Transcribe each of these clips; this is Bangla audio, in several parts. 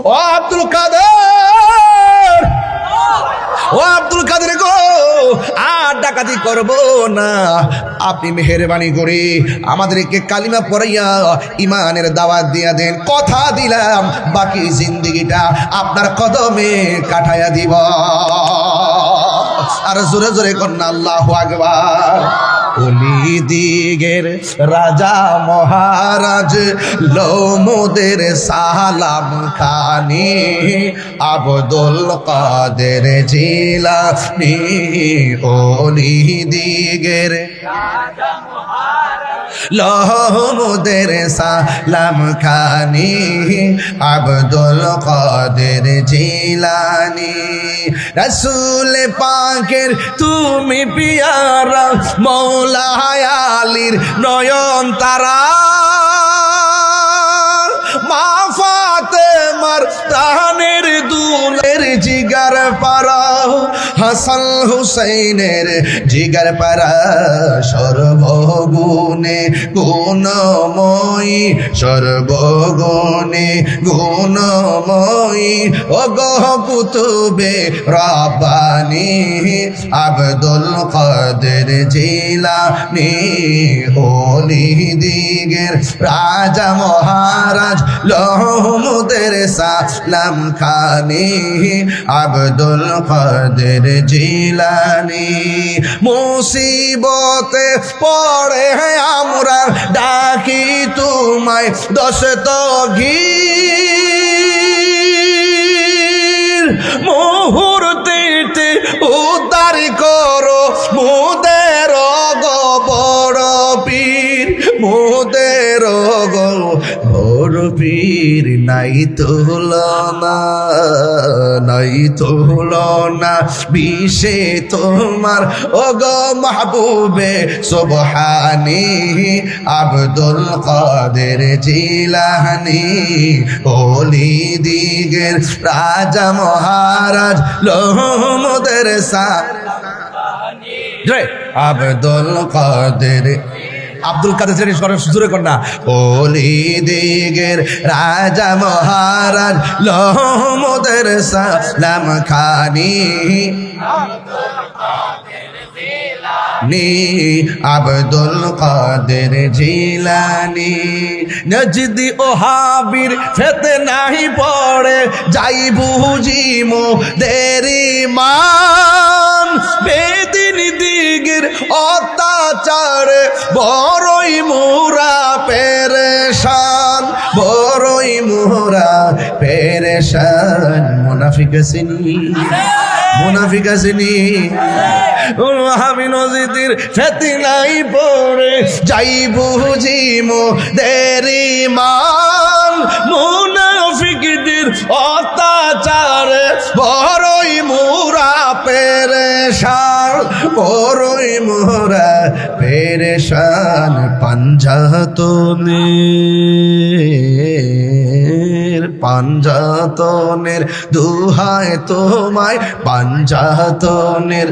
ও আব্দুল কাদের, ও আব্দুল কাদের গো, আর ডাকাতি করব না, আপনি মেহেরবানি করে আমাদেরকে কালিমা পড়াইয়া ইমানের দাওয়াত দিয়া দেন। কথা দিলাম বাকি জিন্দেগিটা আপনার কদমে কাটাইয়া দিব। আর জোরে জোরে কন্যা আল্লাহু আকবার। ওলি দিগের রাজা মহারাজ লোমদের সালাম খানি, আব্দুল কাদের জিলানী। ওলি দিগের রাজা লোমদের সালাম খানি, আব্দুল কাদের জিলানী। রাসূল পাকের তুমি পিয়ারা, মৌলা আলীর নয়ন তারা, মা ফাতেমার প্রাণের দুলের জিগার পারা, হাসান হুসাইনের জিগার পারা, সর্বগুণে গুণময়ী, সর্বগুণে গুণময়ী, ও গো কুতুবে রব্বানী, আব্দুল কাদের জিলানী। ওলি দিগের রাজা মহারাজ লোমদের সালাম খানি, আব্দুল কাদের জিলানী। মুসিবতে পড়ে আমরা ডাকি তোমায় দস্তগীর, মুহূর্তে উদ্ধার করো মোদের গো বড় পীর, মোদের গো বড় পীর। নাই তুলনা, নাই তুলনা বিষে তোমার, ও গো মাহবুবে সুবহানী, আব্দুল কাদের জিলানী। ওলি দিগের রাজা মহারাজ লোমদের সালানি, আব্দুল কাদের, আব্দুল কাদের জোরে কর না। ওলি দিগের রাজা মহারাজ লোমদের সালাম খানি, আব্দুল কাদের জিলানী। নজদি ও হাবির ফিতনায় পড়ে যাই বুঝিমো দেরি মান, বেদিন দিগের অত্যাচারে বড়ই মোরা পেরেশান, বড়ই মোরা পেরেশান। মুনাফিক আসেনি, মুনাফিক আসেনি, আমি নজিদের ফিতনায় পড়ে যাই বুঝিমো দেরি মান, মুনাফিকদের অত্যাচারে বড়ই মোরা পেরেশান, বড়ই মোরা পেরেশান। পাঞ্জাতনের, পাঞ্জাতনের দুহায় তোমায়, পাঞ্জাতনের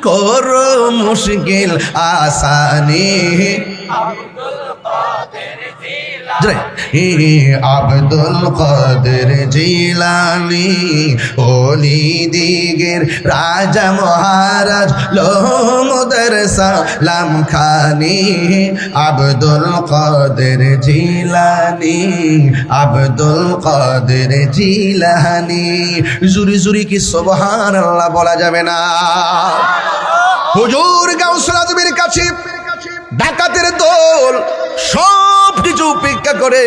করো মুশকিল আসানি, আব্দুল কাদের জিলানী। ওলি দিগের রাজা মহারাজ লোমদের সালাম খানি, আব্দুল কাদের জিলানী, আব্দুল কাদের জিলানী। জুরি জুরি কি সুবহানাল্লাহ বলা যাবে না? হুজুর গাউসুল আজমের কাছে ডাকাতের দল সব কিছু উপেক্ষা করে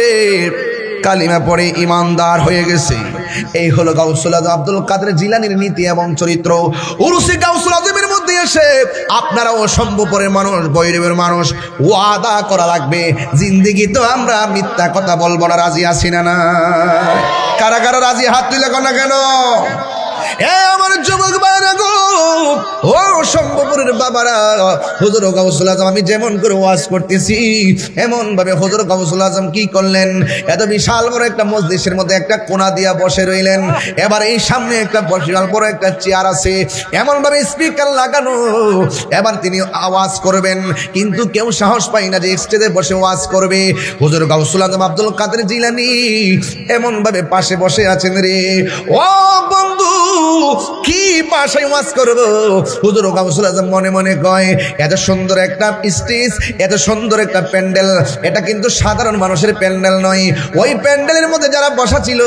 কালিমা পড়ে ইমানদার হয়ে গেছে। এই হলো গাউসুল আজম আব্দুল কাদের জিলানীর নীতি এবং চরিত্র। উরুসে গাউসুল আজমের মধ্যে এসে আপনারাও সম্ভবপরের মানুষ, বৈরবের মানুষ, ওয়াদা করা লাগবে জিন্দেগি তো আমরা মিথ্যা কথা বলবো না। রাজি আছি না? না কারা কারা রাজি? হাত তুলে না কেন? এ আমার যুবক ভাইরা গো, ও শম্ভুপুরের বাবারা, হুজুর গাউসুল আজম আমি যেমন করে ওয়াজ করতেছি এমন ভাবে হুজুর গাউসুল আজম কি করলেন, এত বিশাল বড় একটা মজলিসের মধ্যে একটা কোণা দিয়া বসে রইলেন। এবার এই সামনে একটা বিশাল বড় একটা চেয়ার আছে, এমন ভাবে স্পিকার লাগানো, এবার তিনি আওয়াজ করবেন, কিন্তু কেউ সাহস পায় না যে স্টেজে বসে ওয়াজ করবে। হুজুর গাউসুল আজম আব্দুল কাদের জিলানী এমন ভাবে পাশে বসে আছেন রে। ও বন্ধু, কি ভাষায় ওয়াজ করব? হুজুর গাউসুল আজম মনে মনে কয়, এত সুন্দর একটা স্টেজ, এত সুন্দর একটা প্যান্ডেল, এটা কিন্তু সাধারণ মানুষের প্যান্ডেল নয়। ওই প্যান্ডেলের মধ্যে যারা বসা ছিল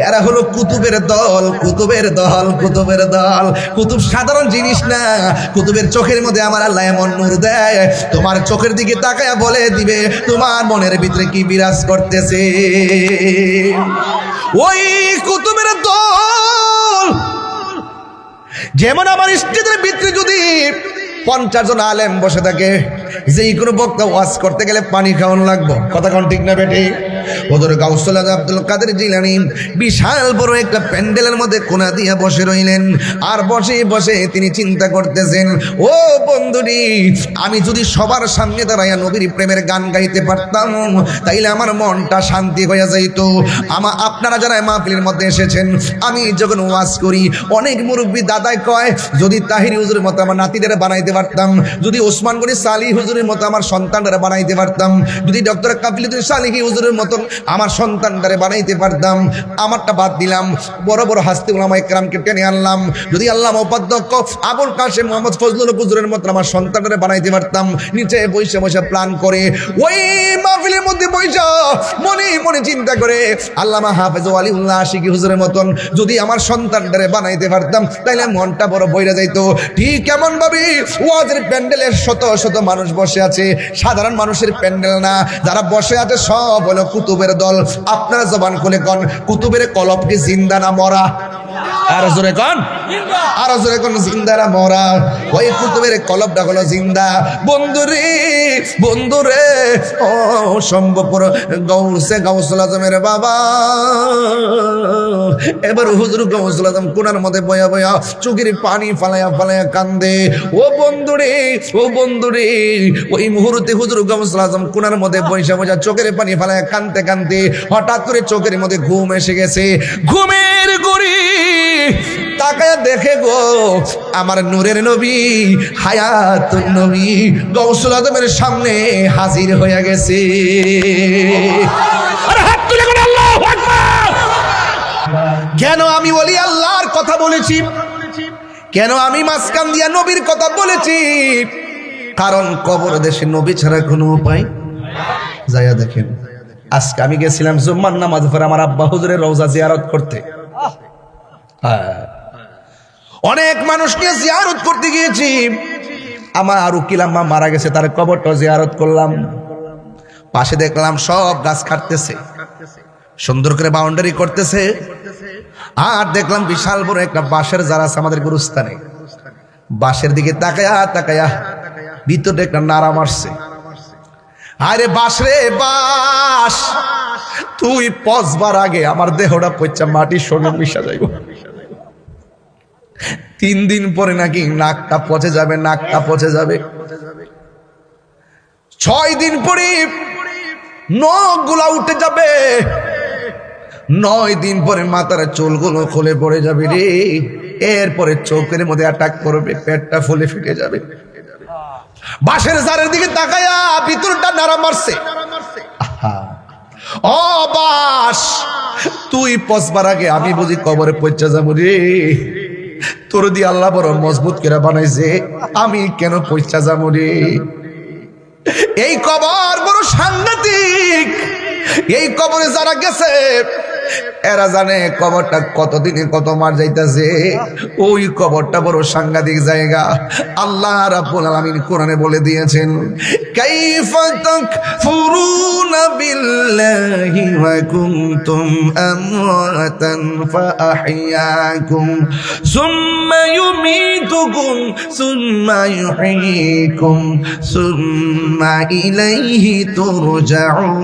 এরা হলো কুতুবের দল, কুতুবের দল, কুতুবের দল। কুতুব সাধারণ জিনিস না, কুতুবের চোখের মধ্যে আমার আল্লাহ এমন নূর দেয়, তোমার চোখের দিকে তাকায়া বলে দিবে তোমার মনের ভিতরে কি বিরাজ করতেছে। ওই কুতুবের দল যেমন আমার স্টেজের ভিতরে যদি 50 জন আলেম বসে থাকে, যে কোনো বক্তা ওয়াজ করতে গেলে পানি খাওয়ানো লাগবে, কথা কোন ঠিক না বেটি? হুজুর গাউসুল আজম আব্দুল কাদের জিলানী বিশাল বড় একটা প্যান্ডেলের মধ্যে কোণা দিয়া বসে রইলেন। আর বসে বসে তিনি চিন্তা করতেছেন, ও বন্ধুরি, আমি যদি সবার সামনে দাঁড়াইয়া নবীর প্রেমের গান গাইতে পারতাম তাইলে আমার মনটা শান্তি হয়ে যাইত। আপনারা যারা মাহফিলের মধ্যে এসেছেন, আমি যখন ওয়াজ করি অনেক মুরব্বী দাদাই কয়, যদি তাহিরি হুজুরের মতো আমার নাতিদের বানাইতে পারতাম, যদি ওসমান গনি সালি হুজুরের মতো আমার সন্তানরা বানাইতে পারতাম, যদি ডক্টর কাফিলুদ্দিন সালিহি হুজুরের মতো আমার সন্তানদারে বানাইতে পারতাম। আমারটা বাদ দিলাম, বড় বড় হাস্তি উলামা ইকরামকে টেনে আনলাম। যদি আল্লামা উপাধ্যক্ষ আবুল কাশেম মোহাম্মদ ফজলুল হুজুরের মতো আমার সন্তানদারে বানাইতে পারতাম, নিচে বসে বসে প্ল্যান করে ওই মাহফিলের মধ্যে বসে মনে মনে চিন্তা করে আল্লামা হাফেজ ওয়ালিউল্লাহ আশিকি হুজুরের মতন যদি আমার সন্তানদারে বানাইতে পারতাম তাইলে মনটা বড় বইরা যাইতো। ঠিক এমন ভাবে ওয়াজের প্যান্ডেলের শত শত মানুষ বসে আছে, সাধারণ মানুষের প্যান্ডেল না, যারা বসে আছে সব হলো কুতুবের দল। আপনারা জবান খুলে কোন, কুতুবের কলব কি জিন্দা না মরা? আর জোরে কোন, আর জোরে কোন, জিন্দা না মরা? ওই কুতুবের কলবটা হলো জিন্দা। বন্ধুরে, বন্ধুরে, ও সম্ভবপুর গৌসে গাউসুল আজমের বাবা, এবার হুজুর গাউসুল আজম কোনার মধ্যে বয়া বয়া চোখের পানি ফালাইয়া ফালাইয়া কান্দে। ও বন্ধুরে, ও বন্ধুরে, ওই মুহূর্তে হুজুর গাউসুল আজম কোনার মধ্যে বসে বসে চোখের পানি ফালাইয়া কান্দতে কান্দতে হঠাৎ করে চোখের মধ্যে ঘুম এসে গেছে। ঘুমের গড়ি তাকায়া দেখে গো আমার নূরের নবী, হায়াতুন নবী গাউসুল আজমের সামনে হাজির হয়ে গেছে। আরে হাত তুলে কোন আল্লাহু আকবার। কেন আমি ওলি আল্লাহর কথা বলেছি, কেন আমি মাসকান দিয়া নবীর কথা বলেছি? কারণ কবর দেশে নবী ছাড়া কোনো উপায়। যাইয়া দেখেন, আজকে আমি গেছিলাম জুম্মার নামাজ পড়ে আমার আব্বা হুজুরের রওজা জিয়ারত করতে। অনেক মানুষকে জিয়ারত করতে গিয়েছি, আমার উকিল আম্মা মারা গেছে, তার কবরটা জিয়ারত করলাম। পাশে দেখলাম সব গাছ কাটতেছে, সুন্দর করে বাউন্ডারি করতেছে। আর দেখলাম বিশাল বড় একটা বাঁশের জার আছে আমাদের গুরুস্থানে। বাঁশের দিকে তাকায়া তাকায়া ভিতরে একটা নাড়া মারছে। আরে বাঁশ রে বাঁশ, তুই পচবার আগে আমার দেহটা পচা মাটির সঙ্গে মিশা যাইব। 3 দিন পরে নাকি নাকটা পচে যাবে, নাকটা পচে যাবে। 6 দিন পরে নখগুলা উঠে যাবে। 9 দিন পরে মাথার চুলগুলো খুলে পড়ে যাবে রে। এরপরে চোখের মধ্যে অ্যাটাক করবে, পেটটা ফুলে ফেটে যাবে। বাঁশের জারের দিকে তাকায়া ভিতরটা নাড়া মারছে। ও বাঁশ, তুই পচবার আগে আমি বুঝি কবরে পৌঁছা যাবো রে। তোর দিয়ে আল্লাহ বড় মজবুত করে বানাইছে, আমি কেন পৌঁছা যাবো রে? এই কবর বড় সাংঘাতিক। এই কবরে যারা গেছে এরা জানে কবরটা কতদিনে কত মার যাইতেছে। ওই কবরটা বড় সাংঘাতিক জায়গা। আল্লাহ রাব্বুল আলামিন কোরআনে বলে দিয়েছেন, কাইফা তাকফুরুনা বিল্লাহি ওয়া কুনতুম আমওয়াতান ফাআহইয়াকুম সুম্মা ইউমীতুকুম সুম্মা ইউহয়ীকুম সুম্মা ইলাইহি তুরজাউন।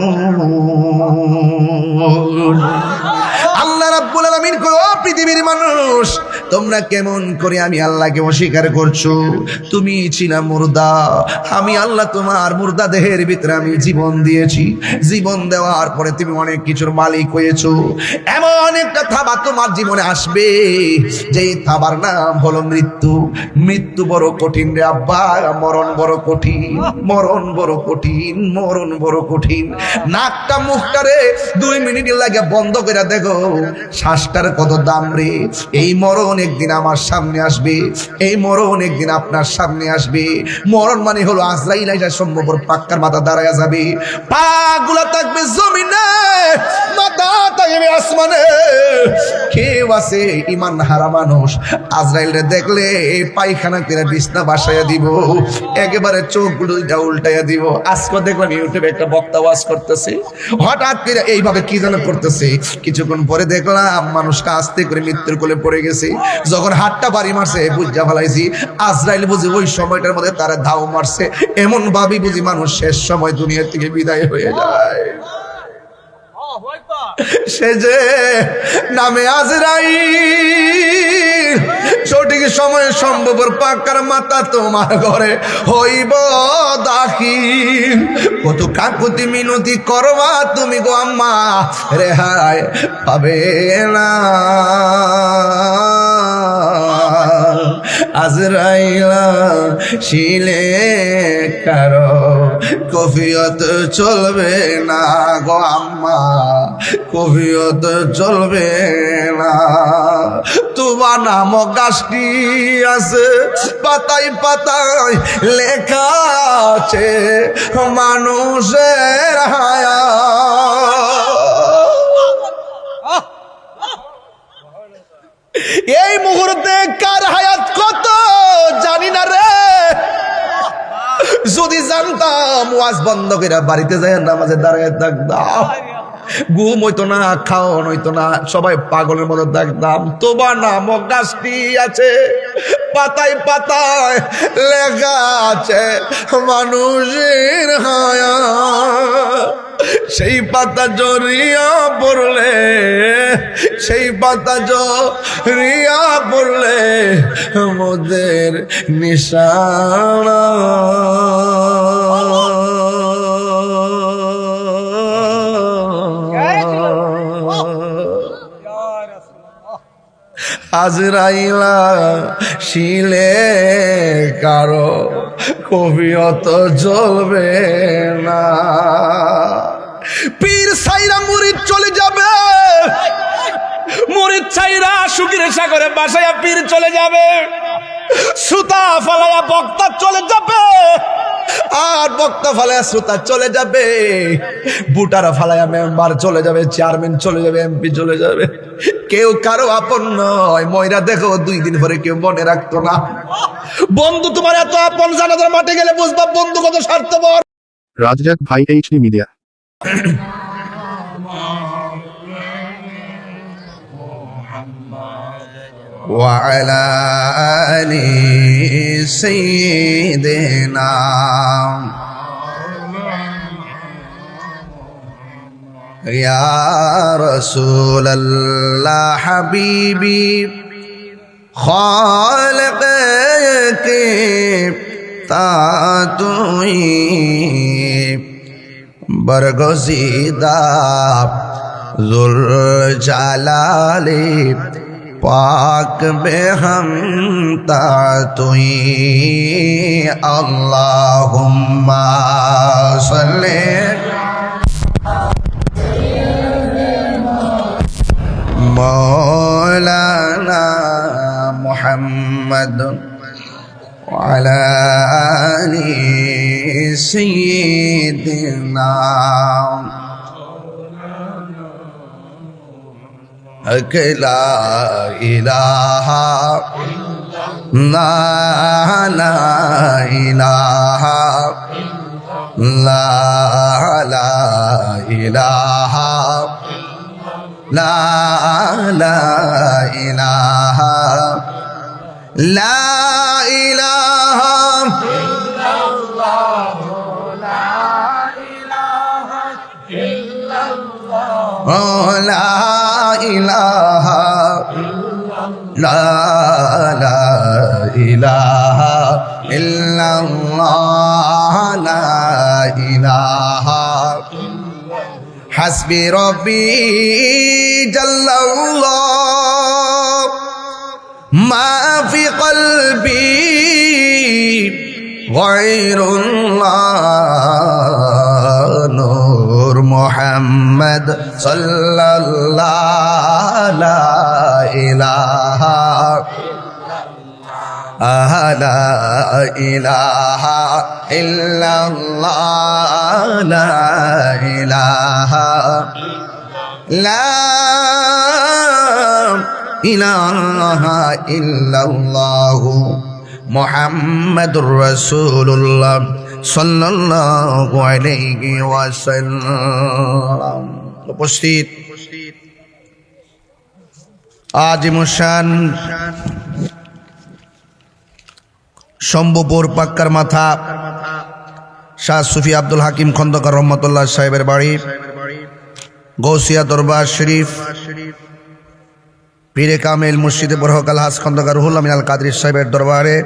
আল্লাহ রাব্বুল আলামিন কয়, ও পৃথিবীর মানুষ, তোমরা কেমন করে আমি আল্লাহকে অস্বীকার করছো? তুমি ছিলা মুর্দা, আমি আল্লাহ তোমার মুর্দা দেহের ভিতরে আমি জীবন দিয়েছি। জীবন দেওয়ার পরে তুমি অনেক কিছুর মালিক হয়েছো। এমন একটা থাবা তোমার জীবনে আসবে যে থাবার নাম হলো মৃত্যু। মৃত্যু বড় কঠিন রে আব্বা, মরণ বড় কঠিন, মরণ বড় কঠিন, মরণ বড় কঠিন। নাকটা মুখটারে 2 মিনিট লাগে বন্ধ করে দেখো, শ্বাসটার কত দাম রে। এই মরণ একদিন আমার সামনে আসবে, এই মরণ একদিন আপনার সামনে আসবে। মরণ মানে হলো আজরাইল আইসা সম্ভবর পাক্কার মাথা দাঁড়ায় যাবে, পা গুলা থাকবে জমিনে, মাথা থাকবে আসমানে। কেউ আছে ইমান হারা মানুষ, আজরাইলরে দেখলে পায়খানা করে বিছনা বাসাইয়া দিব, একেবারে চোখগুলো উল্টাইয়া দিব। আজকে দেখলাম ইউটিউবে একটা বক্তা ওয়াজ করতেছে, হঠাৎ করে এইভাবে কি যেন করতেছে। কিছুক্ষণ পরে দেখলাম মানুষটা আস্তে করে মৃত্যুর কোলে পড়ে গেছে। যখন হাতটা বাড়ি মারছে বুঝা ফেলাইছি আজরাইল বুঝি ওই সময়টার মধ্যে তারা ধাও মারছে। এমন ভাবি বুঝি মানুষ শেষ সময় দুনিয়া থেকে বিদায় হয়ে যায়। সে যে নামে আজরাইল, সঠিক সময়ে সম্ভবর পাকার মাথা তোমার ঘরে হইব দাখিল। কত কাকুতি মিনতি করবা তুমি গো আম্মা, রেহাই পাবে না। আজরাইলা শিলে কারো কফিয়ত চলবে না গো আম্মা, কফিয়ত চলবে না। তোমার নাম গাছটি আছে, পাতায় পাতায় লেখা আছে মানুষের হায়া। এই মুহূর্তে কার হায়াত কত জানি না রে। যদি জানতাম ওয়াজ বন্ধ করে বাড়িতে যায় নামাজে দাঁড়ায় থাকতাম, ঘুম হইতো না, খাওয়ান হইতো না, সবাই পাগলের মতো দেখতাম। তোমার নামক গাছটি আছে, পাতায় পাতায় লেখা আছে মানুষের হায়াত। সেই পাতা জড়িয়া পড়লে, সেই পাতা জড়িয়া পড়লে মোদের নিশানা। আজরাইলা শিলে কারো কবিয়ত চলবে না। পীর সাইরা মুরিদ চলে যাবে, মুরিদ সাইরা সুখের সাগরে বাসায়া পীর চলে যাবে, সুতা ফালায়া বক্তা চলে যাবে, আর বক্তা ফালায়া শ্রোতা চলে যাবে, বুটারা ফালায়া মেম্বার চলে যাবে, চেয়ারম্যান চলে যাবে, এমপি চলে যাবে। কেউ কারো আপন নয়। ময়রা দেখো 2 দিন পরে কেউ মনে রাখতো না। বন্ধু তোমার এত আপন, জানাজার মাঠে গেলে বুঝবা বন্ধু কত স্বার্থপর। রাজ্জাক ভাই, এইচডি মিডিয়া। وعلى آل سيدنا يا رسول الله حبيبي خالق کے تاتوئی برگزیدہ ذوالجلالی पाक में हम तातुई अल्लाहुम्मा सल्ले मौलाना मुहम्मद वाला आलि सय्यिदना ला इलाहा ला इलाहा ला इलाहा ला इलाहा ला इलाहा इल्लल्लाह ला इलाहा इल्लल्लाह ला इलाहा লা ইলাহা ইল্লাল্লাহ লা ইলাহা হাসবি রব্বি জাল্লাল্লাহ মা ফি কলবি গায়রুল্লাহ নূর মুহাম্মদ সাল্লাল্লাহু লা ইলাহা লা ইলাহা ইল্লাল্লাহ লা ইলাহা ইল্লাল্লাহ মুহাম্মাদুর রাসূলুল্লাহ সাল্লাল্লাহু আলাইহি ওয়াসাল্লাম। উপস্থিত আজিমুশান শম্ভুপুর পাক্কার মাথা শাহ সুফি আব্দুল হাকিম খন্দকার রহমতুল্লাহ সাহেবের বাড়ি গৌসিয়া দরবার শরীফ পীরে কামেল মুর্শিদে বরহকাল হাস খন্দকার রুহুল আমিন আল কাদরি সাহেবের দরবারে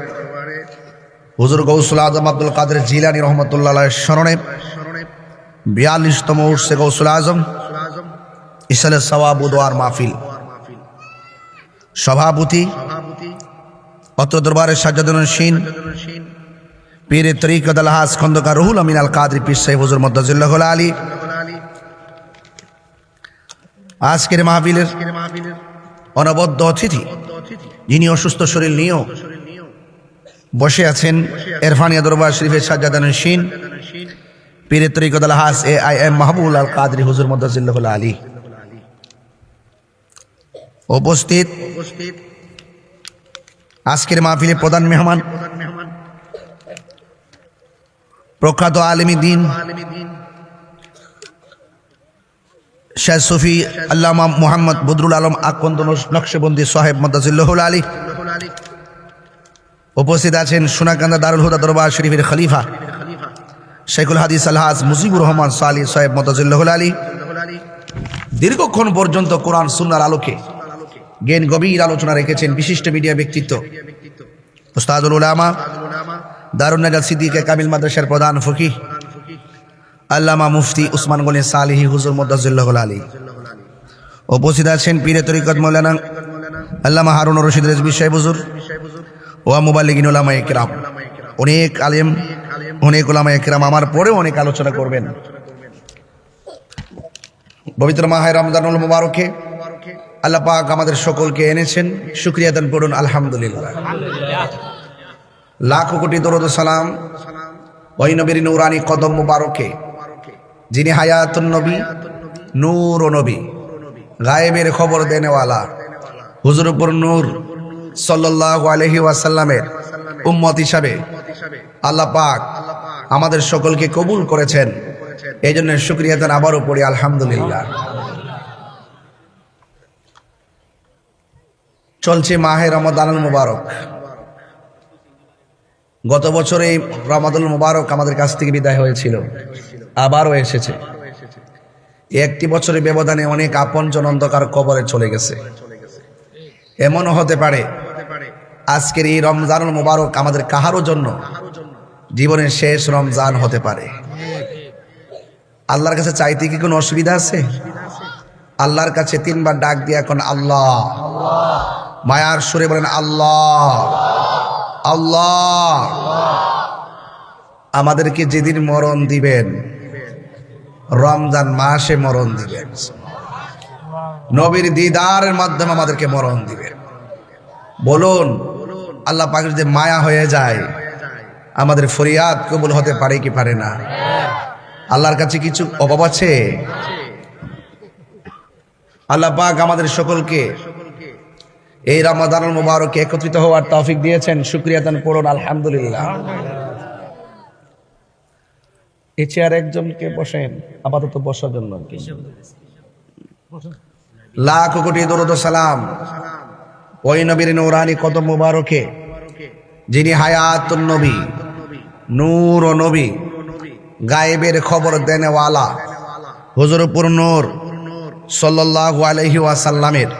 হুজুর গৌসুল আজম আব্দুল কাদের জিলানী রহমতুল্লাহ স্মরণে 42তম উর্সে গৌসুল আজম ইসালে সওয়াব দোয়ার মাহফিল সভাপতি অত্র দরবারের সাজ্জাদুন নশীন পীরে তরিকত আল হাস খন্দকার রুহুল আমিন আল কাদরি পীর সাহেব হুজুর মদ্দাজিল্লাহ আলী। আজকের মাহফিলের অনবদ্য অতিথি যিনি অসুস্থ শরীর নিয়েও বসে আছেন এরফানিয়া দরবার শরীফের সাজ্জাদুন নশীন পীরে তরিকত আল হাস AIM মাহবুবুল আল কাদরি হুজুর মদ্দাজিল্লাহ আলী। উপস্থিত আজকের মাহফিলে প্রধান মেহমান প্রখ্যাত আলেমী দ্বীন শাহ সুফি আল্লামা মুহাম্মদ বদরুল আলম আকন্দ নকশবন্দি সাহেব মদ্দাজিল্লাহ আলী। উপস্থিত আছেন সোনাকান্দা দারুল হুদা দরবার শরীফের খলিফা শেখুল হাদিস আলহাজ মুজিবুর রহমান সালি সাহেব মদ্দাজিল্লাহ আলী। দীর্ঘক্ষণ পর্যন্ত কোরআন সুন্নাহর আলোকে জ্ঞান গভীর আলোচনা রেখেছেন বিশিষ্ট মিডিয়া ব্যক্তিত্ব উস্তাদুল উলামা দারুন নাজাত সিদ্দিকে কামিল মাদ্রাসার প্রধান ফকিহ আল্লামা মুফতি উসমান গনি সালিহি হুজুর মদ্দাজিল্লাহ আলী। উপস্থিত আছেন পীরে তরিকত মাওলানা আল্লামা হারুন রশিদ রেজভী সাহেব হুজুর ওয়া মুবাল্লিগিন উলামায়ে কিরাম। অনেক আলেম অনেক উলামায়ে কিরাম আমার পরেও অনেক আলোচনা করবেন। পবিত্র মাহে রমজানুল মুবারকে আল্লাহ পাক আমাদের সকলকে এনেছেন, শুকরিয়া দান করুন আলহামদুলিল্লাহ। লাখো কোটি দরুদ ও সালাম ওই নবীর নূরানি কদম মুবারকে যিনি হায়াতুন নবী নূর ও নবী গায়েবের খবর দেনেওয়ালা হুজুর উপর নূর সাল্লাল্লাহু আলাইহি ওয়াসাল্লামের উম্মত হিসাবে আল্লাহ পাক আমাদের সকলকে কবুল করেছেন। এই জন্য শুকরিয়া দান আবারও পড়ি আলহামদুলিল্লাহ। চলছে মাহে রমাদানুল মুবারক। গত বছর এই রমাদানুল মুবারক আমাদের কাছ থেকে বিদায় হয়েছিল, আবারও এসেছে। একটি বছরের ব্যবধানে অনেক আপনজন অন্ধকার কবরে চলে গেছে। এমনও হতে পারে আজকের এই রমজানুল মুবারক আমাদের কাহারও জন্য জীবনের শেষ রমজান হতে পারে। আল্লাহর কাছে চাইতে কি কোনো অসুবিধা আছে? আল্লাহর কাছে 3 বার ডাক দিয়ে এখন আল্লাহ মায়ার সুরে বলেন আল্লাহ আল্লাহ। আমাদেরকে যেদিন মরণ দিবেন রমজান মাসে মরণ দিবেন, নবীর দিদারের মাধ্যমে আমাদেরকে মরণ দিবেন। বলুন আল্লাহ পাকের যে মায়া হয়ে যায় আমাদের ফরিয়াদ কবুল হতে পারে কি পারে না? আল্লাহর কাছে কিছু অভাব আছে? আল্লাহ পাক আমাদের সকলকে এই রমাদানুল মুবারকে একত্রিত হওয়ার তৌফিক দিয়েছেন, শুকরিয়া দান করুন আলহামদুলিল্লাহ। এই চেয়ার একজনকে বসেন আপাতত বসার জন্য। লাখ কোটি দরুদ ও সালাম ওই নবীর নূরানি কদম মুবারকে যিনি হায়াতুন নবী নূর ও নবী গায়েবের খবর দেনেওয়ালা হুজুর উপর নূর সাল্লাল্লাহু আলাইহি ওয়াসাল্লামের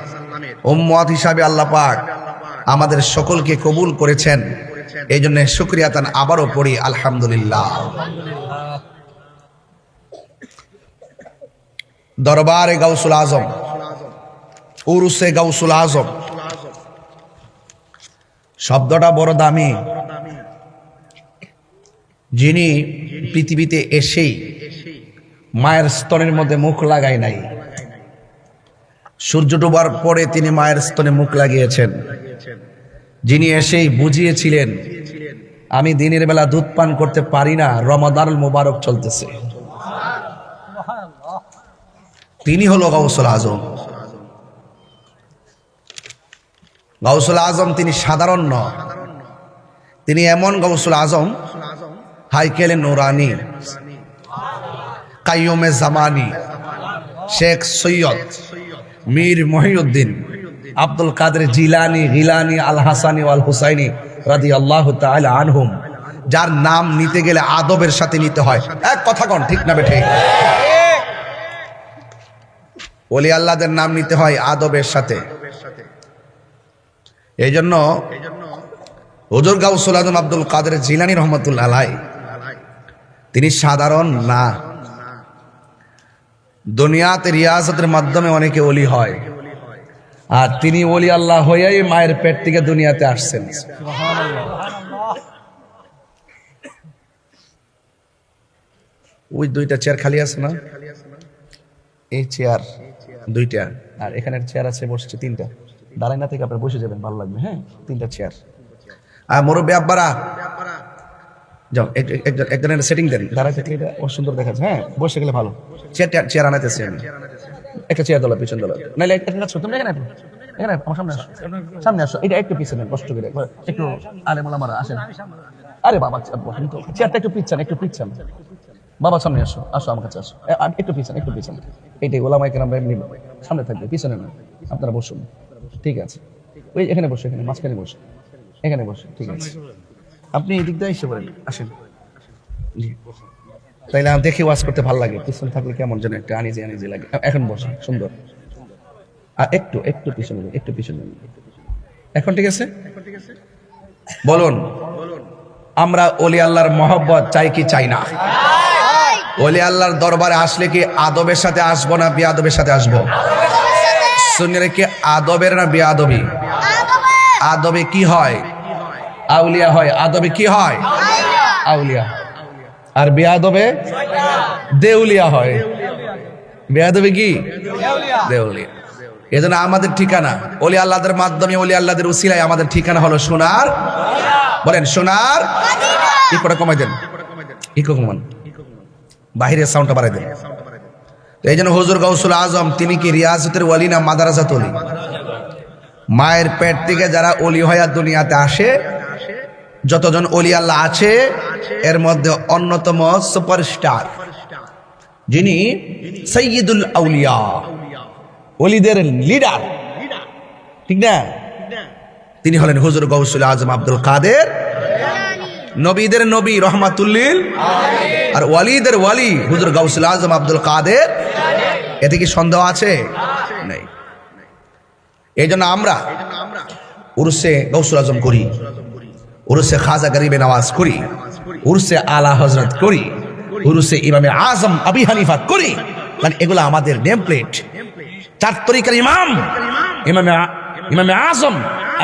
উম্মত হিসাবে আল্লাহ পাক আমাদের সকলকে কবুল করেছেন, এই জন্য শুকরিয়া তান আবারও পড়ি আলহামদুলিল্লাহ। দরবারে গাউসুল আজম, উরুসে গাউসুল আজম শব্দটা বড় দামি। যিনি পৃথিবীতে এসেই মায়ের স্তনের মধ্যে মুখ লাগায় নাই, সূর্য ডোবার পরে তিনি মায়ের স্তনে মুখ লাগিয়েছেন। যিনি এসেই বুঝিয়েছিলেন আমি দিনের বেলা দুধ পান করতে পারি না, রমাদানুল মুবারক চলতেছে, তিনি হলো গাউসুল আজম। গাউসুল আজম তিনি সাধারণ নয়, তিনি এমন গাউসুল আজম হাইকেলে নুরানি, কাইয়ুমে জামানি, শেখ সৈয়দ মীর মহিউদ্দিন আব্দুল কাদের জিলানি, গিলানি, আল হাসানি ওয়াল হুসাইনি রাদিয়াল্লাহু তাআলা আনহুম, যার নাম নিতে গেলে আদবের সাথে নিতে হয়। এক কথা কোন ঠিক না বেঠিক? ওলি আল্লাহদের নাম নিতে হয় আদবের সাথে। এই জন্য হুজুর গাউসুল আজম আব্দুল কাদের জিলানী রহমাতুল্লাহ আলাইহি তিনি সাধারণ না। দুনিয়াতে রিয়াজতের মাধ্যমে অনেকে ওলি হয়, আর তিনি ওলি আল্লাহ হয়েই মায়ের পেট থেকে দুনিয়াতে আসছেন। ওই দুইটা চেয়ার খালি আছে না? এই চেয়ার দুইটা, আর এখানের চেয়ার আছে বসছে তিনটা। দাঁড়ায় না থেকে আপনার বসে যাবেন, ভালো লাগবে। হ্যাঁ, তিনটা চেয়ার। আর মুরব্বী আব্বারা যাও, একজনের সেটিং দেন, দাঁড়ায় থাকলে এটা সুন্দর দেখা যায়। হ্যাঁ, বসে গেলে ভালো। চেয়ার আনাইতেছি আমি, একটা চেয়ার দলা পিছন দলা, নাইলে তুমি এখানে এখানে আমার সামনে আসো, সামনে আসো। এটা একটু পিছনে কষ্ট করে একটু আলে মোলামারা আসেন। আরে বাবা চেয়ারটা একটু পিছান, একটু পিছান। বাবা সামনে আসো, আসো আমার কাছে আসো, একটু পিছান, একটু পিছান। এইটাই ওলামায়ে কেরাম সামনে থাকবে, পিছনে না। আপনারা বসুন, ঠিক আছে। ওই এখানে বসে, এখানে মাঝখানে বসে, এখানে বসে, ঠিক আছে। আপনি এই দিক দিয়ে এসে পড়েন, আসেন। তাইলে আমি দেখে ওয়াজ করতে ভালো লাগে, পিছনে থাকলে কেমন যেন একটা আনিজি আনিজি লাগে। এখন বসে, সুন্দর। আর একটু পিছনে, একটু পিছনে। এখন ঠিক আছে? বলুন, আমরা ওলি আল্লাহর মহব্বত চাই কি চাই না? ওলি আল্লাহর দরবারে আসলে কি আদবের সাথে আসবো না বেয়াদবের সাথে আসবো? শুনলে কি আদবের না বেয়াদবি? আদবে কি হয়? আউলিয়া হয়। আদবে কি হয়? আউলিয়া। আর বেয়াদবে দেউলিয়া হয়। বেয়াদবে কি? দেউলিয়া। এজন্য আমাদের ঠিকানা ওলি আল্লাহদের মাধ্যমে, ওলি আল্লাহদের উসিলায় আমাদের ঠিকানা হলো সোনার, বলেন সোনার। ইকোটা কমাই দেন, ইকো কমান, বাহিরের সাউন্ডটা বাড়াই দেন। এই জন্য হুজুর গাউসুল আজম তিনি কি রিয়াজতের ওলি না মাদ্রাসাত ওলি? মায়ের পেট থেকে যারা ওলি হয়ে দুনিয়াতে আসে, যতজন ওলি আল্লাহ আছে এর মধ্যে অন্যতম সুপারস্টার, যিনি সাইয়্যিদুল আউলিয়া, ওলিদের লিডার, ঠিক না? তিনি হলেন হুজুর গাউসুল আজম আব্দুল কাদের, নবীদের নবী রহমাতুল্লিল আলামিন, আর ওয়ালিদের ওয়ালি হুজুর গাউসুল আজম আব্দুল কাদের। এতে কি সন্দেহ আছে? নেই। এই জন্য আমরা উরুসে গাউসুল আজম করি, উরুসে খাজা গরিবে নওয়াজ করি, উরুসে আলা হযরত করি, উরুসে ইমামে আজম আবি হানিফা করি, কারণ এগুলো আমাদের নেম প্লেট। চার তরিকার ইমাম, ইমামে আজম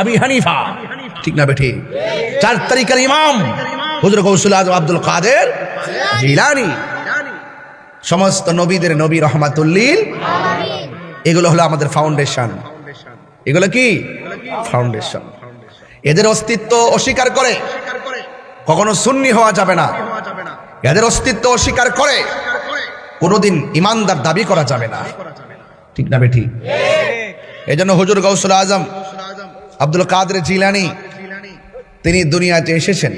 আবি হানিফা, ঠিক না বেঠি? চার তরিকার ইমাম হুজুর গাউসুল আজম আব্দুল কাদের জিলানী, সমস্ত নবীদের নবী রহমাতুল্লিল আলামিন। এগুলো হলো আমাদের ফাউন্ডেশন। এগুলো কি ফাউন্ডেশন? এদের অস্তিত্ব অস্বীকার করে কখনো সুন্নি হওয়া যাবে না। এদের অস্তিত্ব অস্বীকার করে কোনোদিন ইমানদার দাবি করা যাবে না, ঠিক না বেঠি? এই জন্য হুজুর গাউসুল আজম আব্দুল কাদের জিলানী তিনি দুনিয়াতে এসেছেন।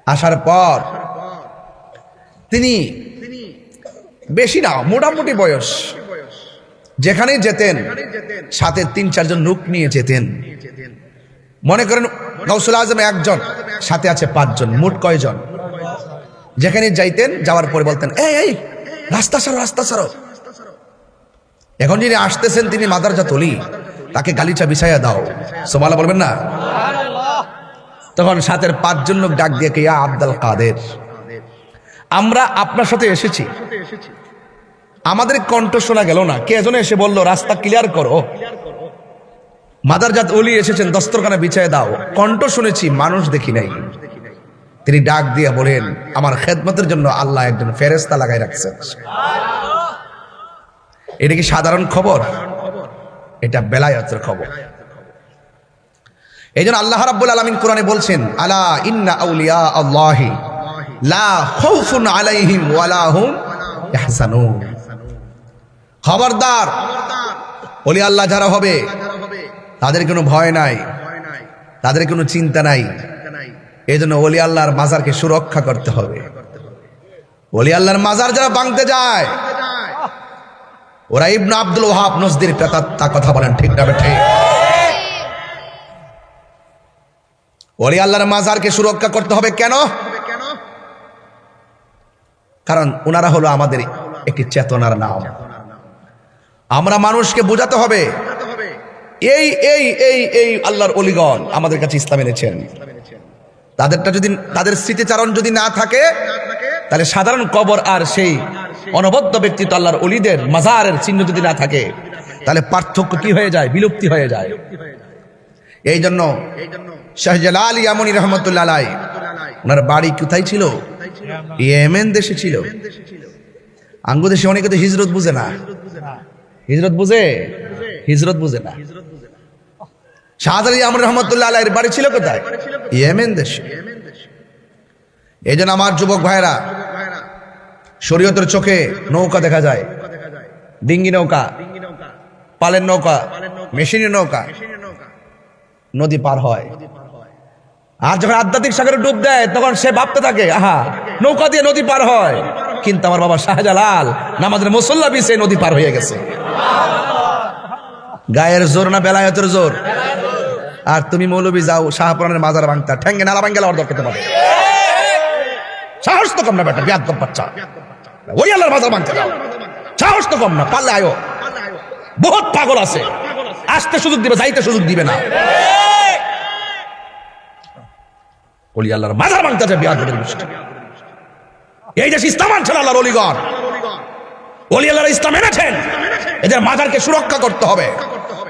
আসার পর তিনি বেশি না, মোটামুটি বয়স, যেখানে যেতেন সাথে ৩-৪ জন লোক নিয়ে যেতেন। মনে করেন গাউসুল আজম একজন, সাথে আছে ৫ জন, মোট কয়জন? যেখানে যাইতেন যাওয়ার পরে বলতেন এই রাস্তা ছাড়ো, রাস্তা ছাড়ো। এখন যিনি আসতেছেন তিনি মাদারজাত ওলি, তাকে গালিচা বিছাইয়া দাও, সুবহানাল্লাহ বলবেন না? তখন সাথের 5 জন লোক ডাক দিয়ে, ইয়া আব্দুল কাদের, আমরা আপনার সাথে এসেছি, আমাদের কণ্ঠ শোনা গেল না, কে যেন এসে বলল রাস্তা ক্লিয়ার করো, মাদারজাত ওলি এসেছেন, দস্তরখানা বিছাইয়া দাও, কণ্ঠ শুনেছি মানুষ দেখি নাই। তিনি ডাক দিয়ে বলেন, আমার খেদমতের জন্য আল্লাহ একজন ফেরেশতা লাগাই রাখছেন। এটা কি সাধারণ খবর? এটা বেলায়েতের খবর। এইজন্য আল্লাহ রাব্বুল আলামিন কোরআনে বলছেন, আলা ইন্না আউলিয়া আল্লাহি লা খাউফুন আলাইহিম ওয়ালা হুম ইয়াহজানুন। খবরদার, ওলি আল্লাহ যারা হবে তাদের কোনো ভয় নাই, তাদের কোনো চিন্তা নাই। এইজন্য ওলি আল্লাহর মাজারকে সুরক্ষা করতে হবে। ওলি আল্লাহর মাজার যারা ভাঙতে যায়, ওরা ইবনে আব্দুল ওয়াহাব নজদির পেতাত্তা কথা বলেন, ঠিক না বেঠিক? ওলি আল্লাহর মাজারকে সুরক্ষা করতে হবে কেন? কারণ ওনারা হলো আমাদের একটি চেতনার নাম। আমরা মানুষকে বোঝাতে হবে এই এই এই এই আল্লাহর ওলিগণ আমাদের কাছে ইসলাম এনেছেন। তাদেরটা যদি, তাদের স্মৃতিচারণ যদি না থাকে, তাহলে সাধারণ কবর আর সেই অনবদ্য ব্যক্তিত্ব আল্লাহর ওলিদের মাজারের চিহ্ন যদি না থাকে, তাহলে পার্থক্য কি হয়ে যায়? বিলুপ্তি হয়ে যায়। এই জন্য শাহ জালাল ইয়ামানি রহমতুল্লাহ আলাইহি, ওনার বাড়ি কোথায় ছিল? ইয়েমেন দেশে ছিল। আঙ্গু দেশে অনেকে তো হিজরত বুঝে না। হিজরত বুঝে? হিজরত বুঝে না। শাহজালাল ইয়ামানি রহমতুল্লাহ আলাইহির বাড়ি ছিল কোথায়? ইয়েমেন দেশে। এই জন্য আমার যুবক ভাইরা, শরীয়তের চোখে নৌকা দেখা যায়, ডিঙ্গি নৌকা, পালের নৌকা, মেশিনের নৌকা, নদী পার হয়। আর যখন আধ্যাত্মিক সাগরে ডুব দেয়, তখন সে ভাবতে থাকে, আহা, নৌকা দিয়ে নদী পার হয়। কিন্তু আমার বাবা শাহজালাল নামাজের মুসল্লা বিছে নদী পার হয়ে গেছে। গায়ের জোর না বেলায়েতের জোর? আর তুমি মৌলবি যাও শাহপুরানের মাজার ভাঙতা, ঠ্যাঙ্গে নালা ভাঙ্গেলা অর্ধ করতে পারবে। সাহস তো কম না বেটা, বিয়াদব বাচ্চা, ওই আল্লাহর মাজার ভাঙতে যাও, সাহস তো কম না, পারলে আয়ো। বহুত পাগল আছে, আসতে সুযোগ দিবে, যাইতে সুযোগ দিবে না। ওলি আল্লাহর মাজার ভাঙতে যায়, বিয়াদবের গোষ্ঠী। এই দেশ ইসলাম আনছেন আল্লাহর ওলিগণ, ওলি আল্লাহর ইসলাম এনেছেন, এদের মাজারকে সুরক্ষা করতে হবে।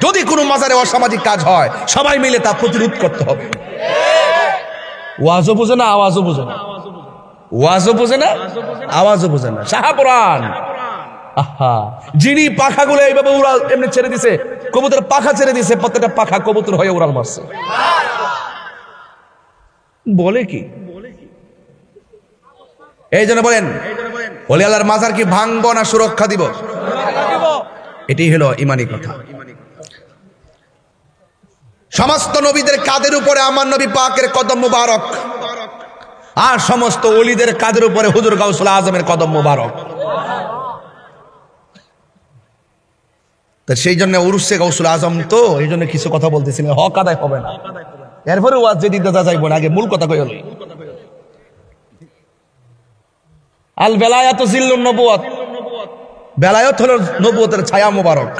যদি কোনো মাজারে অসামাজিক কাজ হয়, সবাই মিলে তা প্রতিরোধ করতে হবে। ওয়াজও বুঝে না, আওয়াজও বুঝে না, ওয়াজও বুঝে না, আওয়াজও বুঝে না। শাহপুরান, আহা, যিনি পাখাগুলো এইভাবে উড়াল এমনি ছেড়ে দিছে, কবুতর পাখা ছেড়ে দিছে, প্রত্যেকটা পাখা কবুতর হয়ে উড়াল মারছে। বলে কি? এই জন্য বলেন, ওলি আল্লাহর মাজার কি ভাঙবো না সুরক্ষা দিব? এটাই হলো ইমানি কথা। সমস্ত নবীদের কাঁধের উপরে আমার নবী পাকের কদম মুবারক, আর সমস্ত ওলিদের কাঁধের উপরে হুজুর গাউসুল আজমের কদম মুবারক। সেই জন্য উরুসে গাউসুল আজম, তো এই জন্য কিছু কথা বলতেছি না, হক আদায় হবে না। এরপরে ওয়াজ যেদিন যা যাইব না, আগে মূল কথা কই হলো। আল বেলায়াত জিল্লুন নবুয়াত, বেলায়াত হলো নবুয়তের ছায়া মুবারক।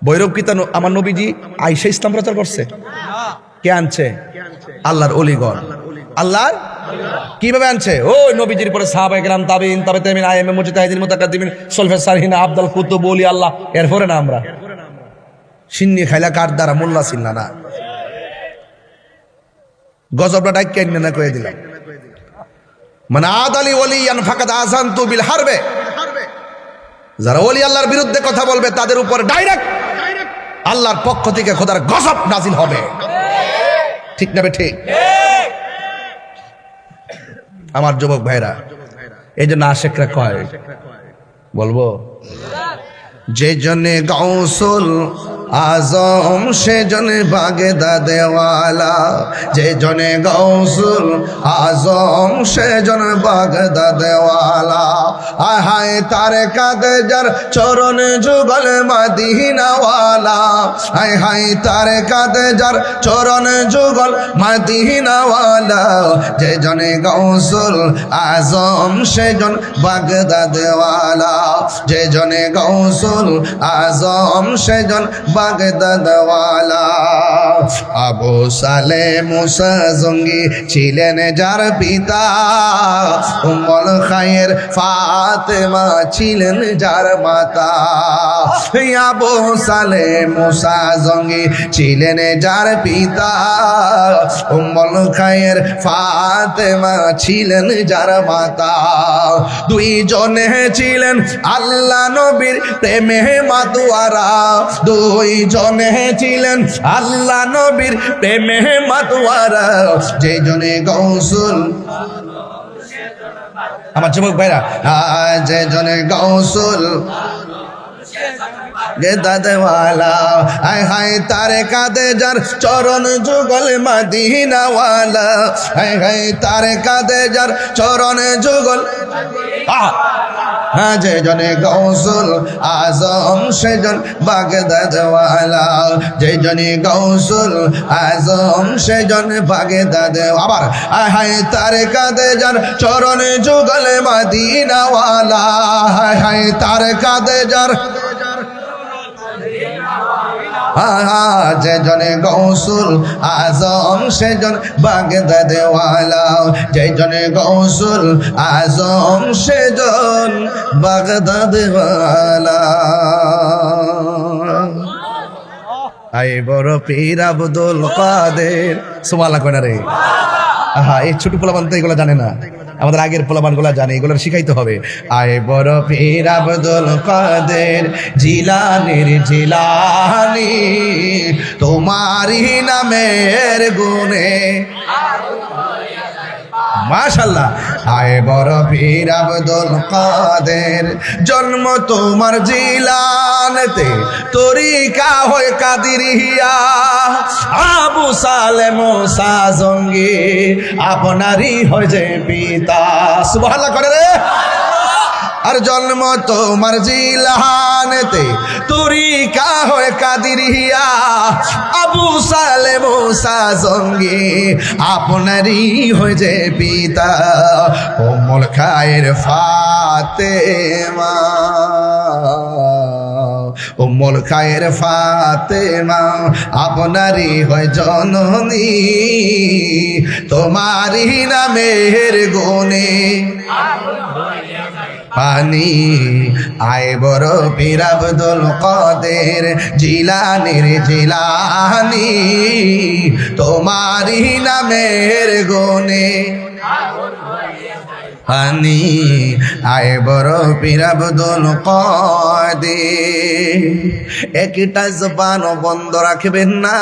ভৈরব কি আমার নবীজি আয়েশা ইসলাম প্রচার করছে? কে আনছে? আল্লাহর ওলিগণ। আল্লাহর কিভাবে আনছে? ওই নবীজির পরে সাহাবায়ে কেরাম, তাবিঈন, তাবে তাবিঈন, আইএমএ, মুজতাহিদিন, মুতাকাদ্দিমিন, সলফে সালিহিন, আব্দুল কুতুব, ওলি আল্লাহ। এরপরে না আমরা সিন্নি খাইলা কার দ্বারা মোল্লা ছিল্লা না, গজবটা ডাইকে না কয়ে দিলাম। মানে আদালি ওলিয়ান ফাকাদ আযানতু বিল হারবে, যারা ওলি আল্লাহর বিরুদ্ধে কথা বলবে তাদের উপর ডাইরেক্ট আল্লাহর পক্ষ থেকে খোদার গজব নাজিল হবে। ঠিক না ঠিক? আমার যুবক ভাইরা, এই জন্য আশেকরা কয়, বলবো যে জনে গাউসুল আজম সেজনে বাগদাদেওয়ালা, যে জনে গৌসুল আজম সেজন বাগদাদেওয়ালা। আহায় তার কাঁদে যার চরণ যুগল মদিনাওয়ালা, হায় হায় তার কাঁদে যার চরণ যুগল মদিনাওয়ালা, যে জনে গৌসুল আজম সেজন বাগদাদেওয়ালা, যে জনে গৌসুল আজম সেজন বাগদাদওয়ালা। আবু সালে মুসা জঙ্গি ছিলেন যার পিতা, উম্মুল খায়ের ফাতেমা ছিলেন যার মাতা। আবু সালে মুসা জঙ্গি ছিলেন যার পিতা, উম্মুল খায়ের ফাতেমা ছিলেন যার মাতা। দুইজনে ছিলেন আল্লাহ নবীর প্রেমে মাতোয়ারা, দুইজনে ছিলেন আল্লাহ নবীর প্রেমে মাতোয়ারা, যে জনে গৌসুল আমার যুবক ভাইরা, যে জনে গৌসুল গেদাদেওয়ালা, হায় হায় তার কাঁদে যার চরণ যুগল মদিনাওয়ালা, হায় হায় তার কাঁদে যার চরণ যুগল, যে জনে গৌসুল আজম সেজন বাগদাদওয়ালা, যে জনে গৌসুল আজম সেজন বাগদাদ। আবার হায় তার কাঁদে যার চরণ যুগল মদিনাওয়ালা, হায় তার কাঁদে যার, যে জনে গৌসুল আজম সেজন বাগদাদেওয়ালা, যে জনে গৌসুল আজম সেজন বাগদাদেওয়ালা। আই বড় পীর আব্দুল কাদের, সুবহানাল্লাহ কইনা রে। এই ছোট পোলাপান তো এগুলো জানে না, আমাদের আগের পোলাপান গুলা জানে, এগুলো শিখাইতে হবে। আয় বড় পীর আব্দুল কাদের জিলানির জিলানি, তোমারই নামের গুণে, মাশাআল্লাহ। আয় বড় পীর আব্দুল কাদের, জন্ম তোমার জিলানতে, তরিকা হয় কাদিরিয়া, আবু সালে মুসা জঙ্গি আপনারই হয় যে পিতা, সুবহানাল্লাহ করে রে। আর জন্ম তোমার জিলানেতে, তরিকা হয় কাদিরিয়া, আবু সালে মুসা জঙ্গি আপনারই হয় যে পিতা, উম্মুল খায়ের ফাতেমা, উম্মুল খায়ের ফাতেমা আপনারই হয় জননী, তোমারই নামের গুণে পানি। আয় বড় পীর আব্দুল কাদের জিলানির জিলানি, তোমারই নামের গুণে পানি। আয় বড় পীর আব্দুল কাদের, একটা জবান বন্ধ রাখবেন না,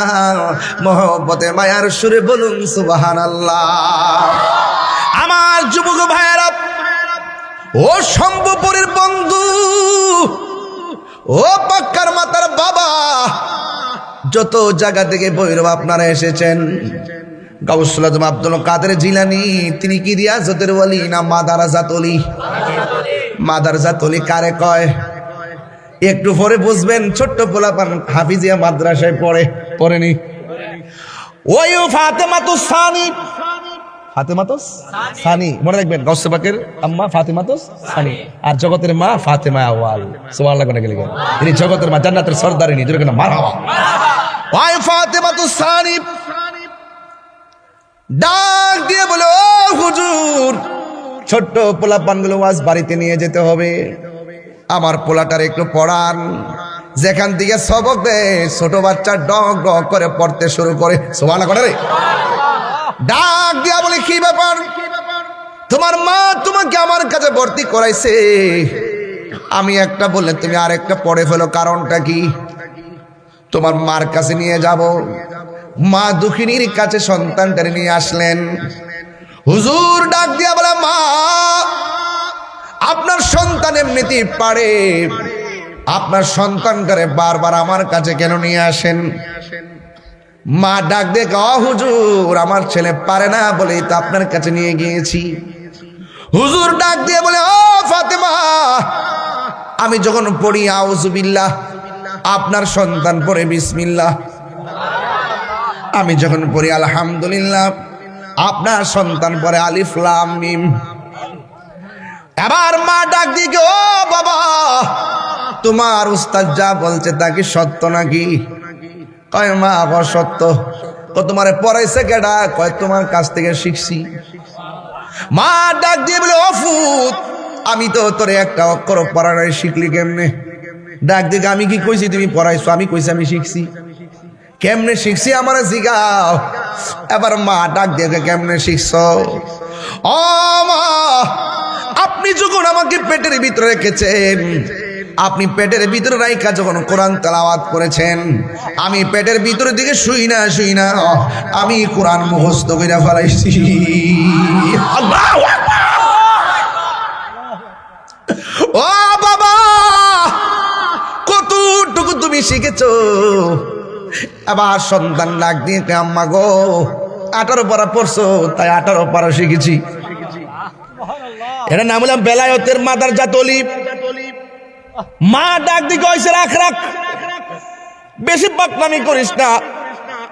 মহব্বতে মায়ার সুরে বলুন সুবহানাল্লাহ। আমার যুবক ভাইয়েরা, ও শম্ভুপুরের বন্ধু, ও পাক্কার মাতার বাবা, যত জায়গা থেকে বৈরব আপনারা এসেছেন, গাউসুল আজম আব্দুল কাদের জিলানী তিনি কি রিয়াজতের ওলি না মাদারাজাত ওলি? মাদারাজাত ওলি কারে কয় একটু পরে বুঝবেন। ছোট্ট পোলাপান হাফিজিয়া মাদ্রাসায় পড়েনি। ওই ফাতেমাতুস সানি, ফাতেমাতুস সানি মনে রাখবেন, গাউসে পাকের আম্মা ফাতেমাতুস সানি, আর জগতের মা ফাতেমা আওয়াল। সুবহানাল্লাহ কোন গেলে তিনি জগতের মা, জান্নাতের সরদারিনী, জোরে কেন মারহাবা। ওই ফাতেমাতুস সানি ডাক দিয়ে বলে, ও হুজুর, ছোট্ট পোলাপানগুলো আজ বাড়িতে নিয়ে যেতে হবে, আমার পোলাটার একটু পড়ান। যেখান থেকে সবক দেয়, ছোট বাচ্চা ডগ ডগ করে পড়তে শুরু করে। সুবহানাল্লাহ করে ডাক দিয়া বলে, কি ব্যাপার, তোমার মা তোমাকে আমার কাছে ভর্তি করাইছে, আমি একটা বললে তুমি আরেকটা পড়ে ফেলো, কারণটা কি? তোমার মার কাছে নিয়ে যাব। মা দুঃখিনীর কাছে সন্তানটারে নিয়ে আসলেন। হুজুর ডাক দিয়া বলে, মা আপনার সন্তান এমনিতেই পারে, আপনার সন্তানটারে বারবার আমার কাছে কেন নিয়ে আসেন? মা ডাক দিয়ে কয়, হুজুর আমার ছেলে পারে না বলেই তো আপনার কাছে নিয়ে গিয়েছি। হুজুর ডাক দিয়ে বলে, ও ফাতেমা, আমি যখন পড়ি আউযুবিল্লাহ, আপনার সন্তান পড়ে বিসমিল্লাহ। আমি যখন পড়ি আলহামদুলিল্লাহ, আপনার সন্তান পড়ে আলিফ লাম মিম। এবার মা ডাক দিয়ে, ও বাবা, তোমার উস্তাদ যা বলছে তা কি সত্য নাকি? কয় মা আবার সত্য। তোমারে পড়াইছে কেডা? কয় তোমার কাছ থেকে শিখছি। মা ডাক দিয়ে বলে, অফুত, আমি তো তোরে একটা অক্ষর পড়ানোর শিখলি কেমনে? ডাক দিয়ে, আমি কি কইছি তুমি পড়াইছো? আমি কইছি আমি শিখছি। কেমনে শিখছি আমার জিগাও। এবার মা ডাক দিয়ে, কেমনে শিখছ? ও মা, আপনি যখন আমাকে পেটের ভিতরে রেখেছেন, আপনি পেটের ভিতরে রাইখা যখন কোরআন তেলাওয়াত করেছেন, আমি পেটের ভিতরের দিকে শুই না আমি কোরআন মুখস্থ কইরা ফেলাইছি। আল্লাহু আকবার। ও বাবা, কতটুকু তুমি শিখেছো? আবার সন্তান ডাক দিয়ে, আম্মা গো, 18 পারা পড়ছো, তাই 18 পারা শিখেছি। এটা নাম হলাম বেলায়েতের মাদার জাতলি। মা ডাক দিয়ে কইছে, রাখ রাখ, বেশি বদনামি করিস না,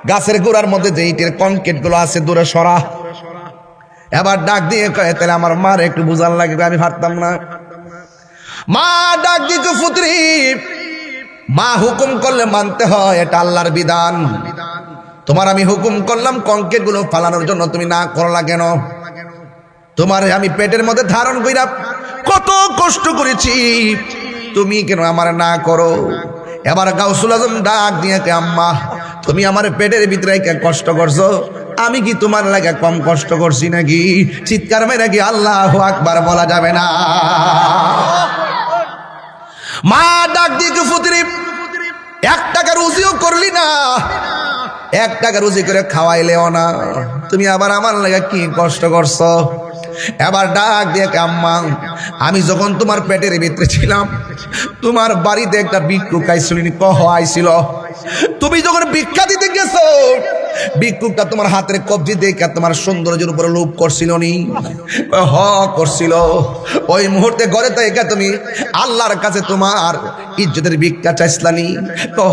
গাছের গোড়ার মধ্যে যে ইটের কনক্রিট গুলো আছে দূরে সরা। এবার ডাক দিয়ে কয়, তাহলে আমার মার একটু বুঝান লাগবে, আমি পারতাম না। মা ডাক দিয়ে, পুত্রী, মা হুকুম করলে মানতে হয়, এটা আল্লাহর বিধান। তোমার আমি হুকুম করলাম কনক্রিট গুলো ফালানোর জন্য, তুমি না করলা কেন? তোমার আমি পেটের মধ্যে ধারণ কইরা কত কষ্ট করেছি, তুমি কেন আমার না করো? এবার গাউসুল আজম ডাক দিয়ে, আম্মা, তুমি আমার পেটের ভিতরে কষ্ট করছো, আমি কি তোমার লাগে কম কষ্ট করছি নাকি? চিৎকার মেরে কি আল্লাহু আকবার বলা যাবে না? মা ডাক দিয়ে, পুত্রী, 1 টাকা রুজিও করলি না, 1 টাকা রুজি করে খাওয়াইলেও না, তুমি আবার আমার লাগে কি কষ্ট করছো? এবার ডাক দিয়ে, আম্মা, আমি যখন তোমার পেটের ভিতরে ছিলাম, তোমার বাড়িতে একটা ভিক্ষুক আইছিল। তুমি যখন ভিক্ষা দিতে গেছো, ভিক্ষুকটা তোমার হাতের কবজি দেখে তোমার সৌন্দর্যের উপরে লোভ করছিল নি? হ, করছিল। ওই মুহূর্তে ঘরে থেকে তুমি আল্লাহর কাছে তোমার ইজ্জতের ভিক্ষা চাইছিলানি?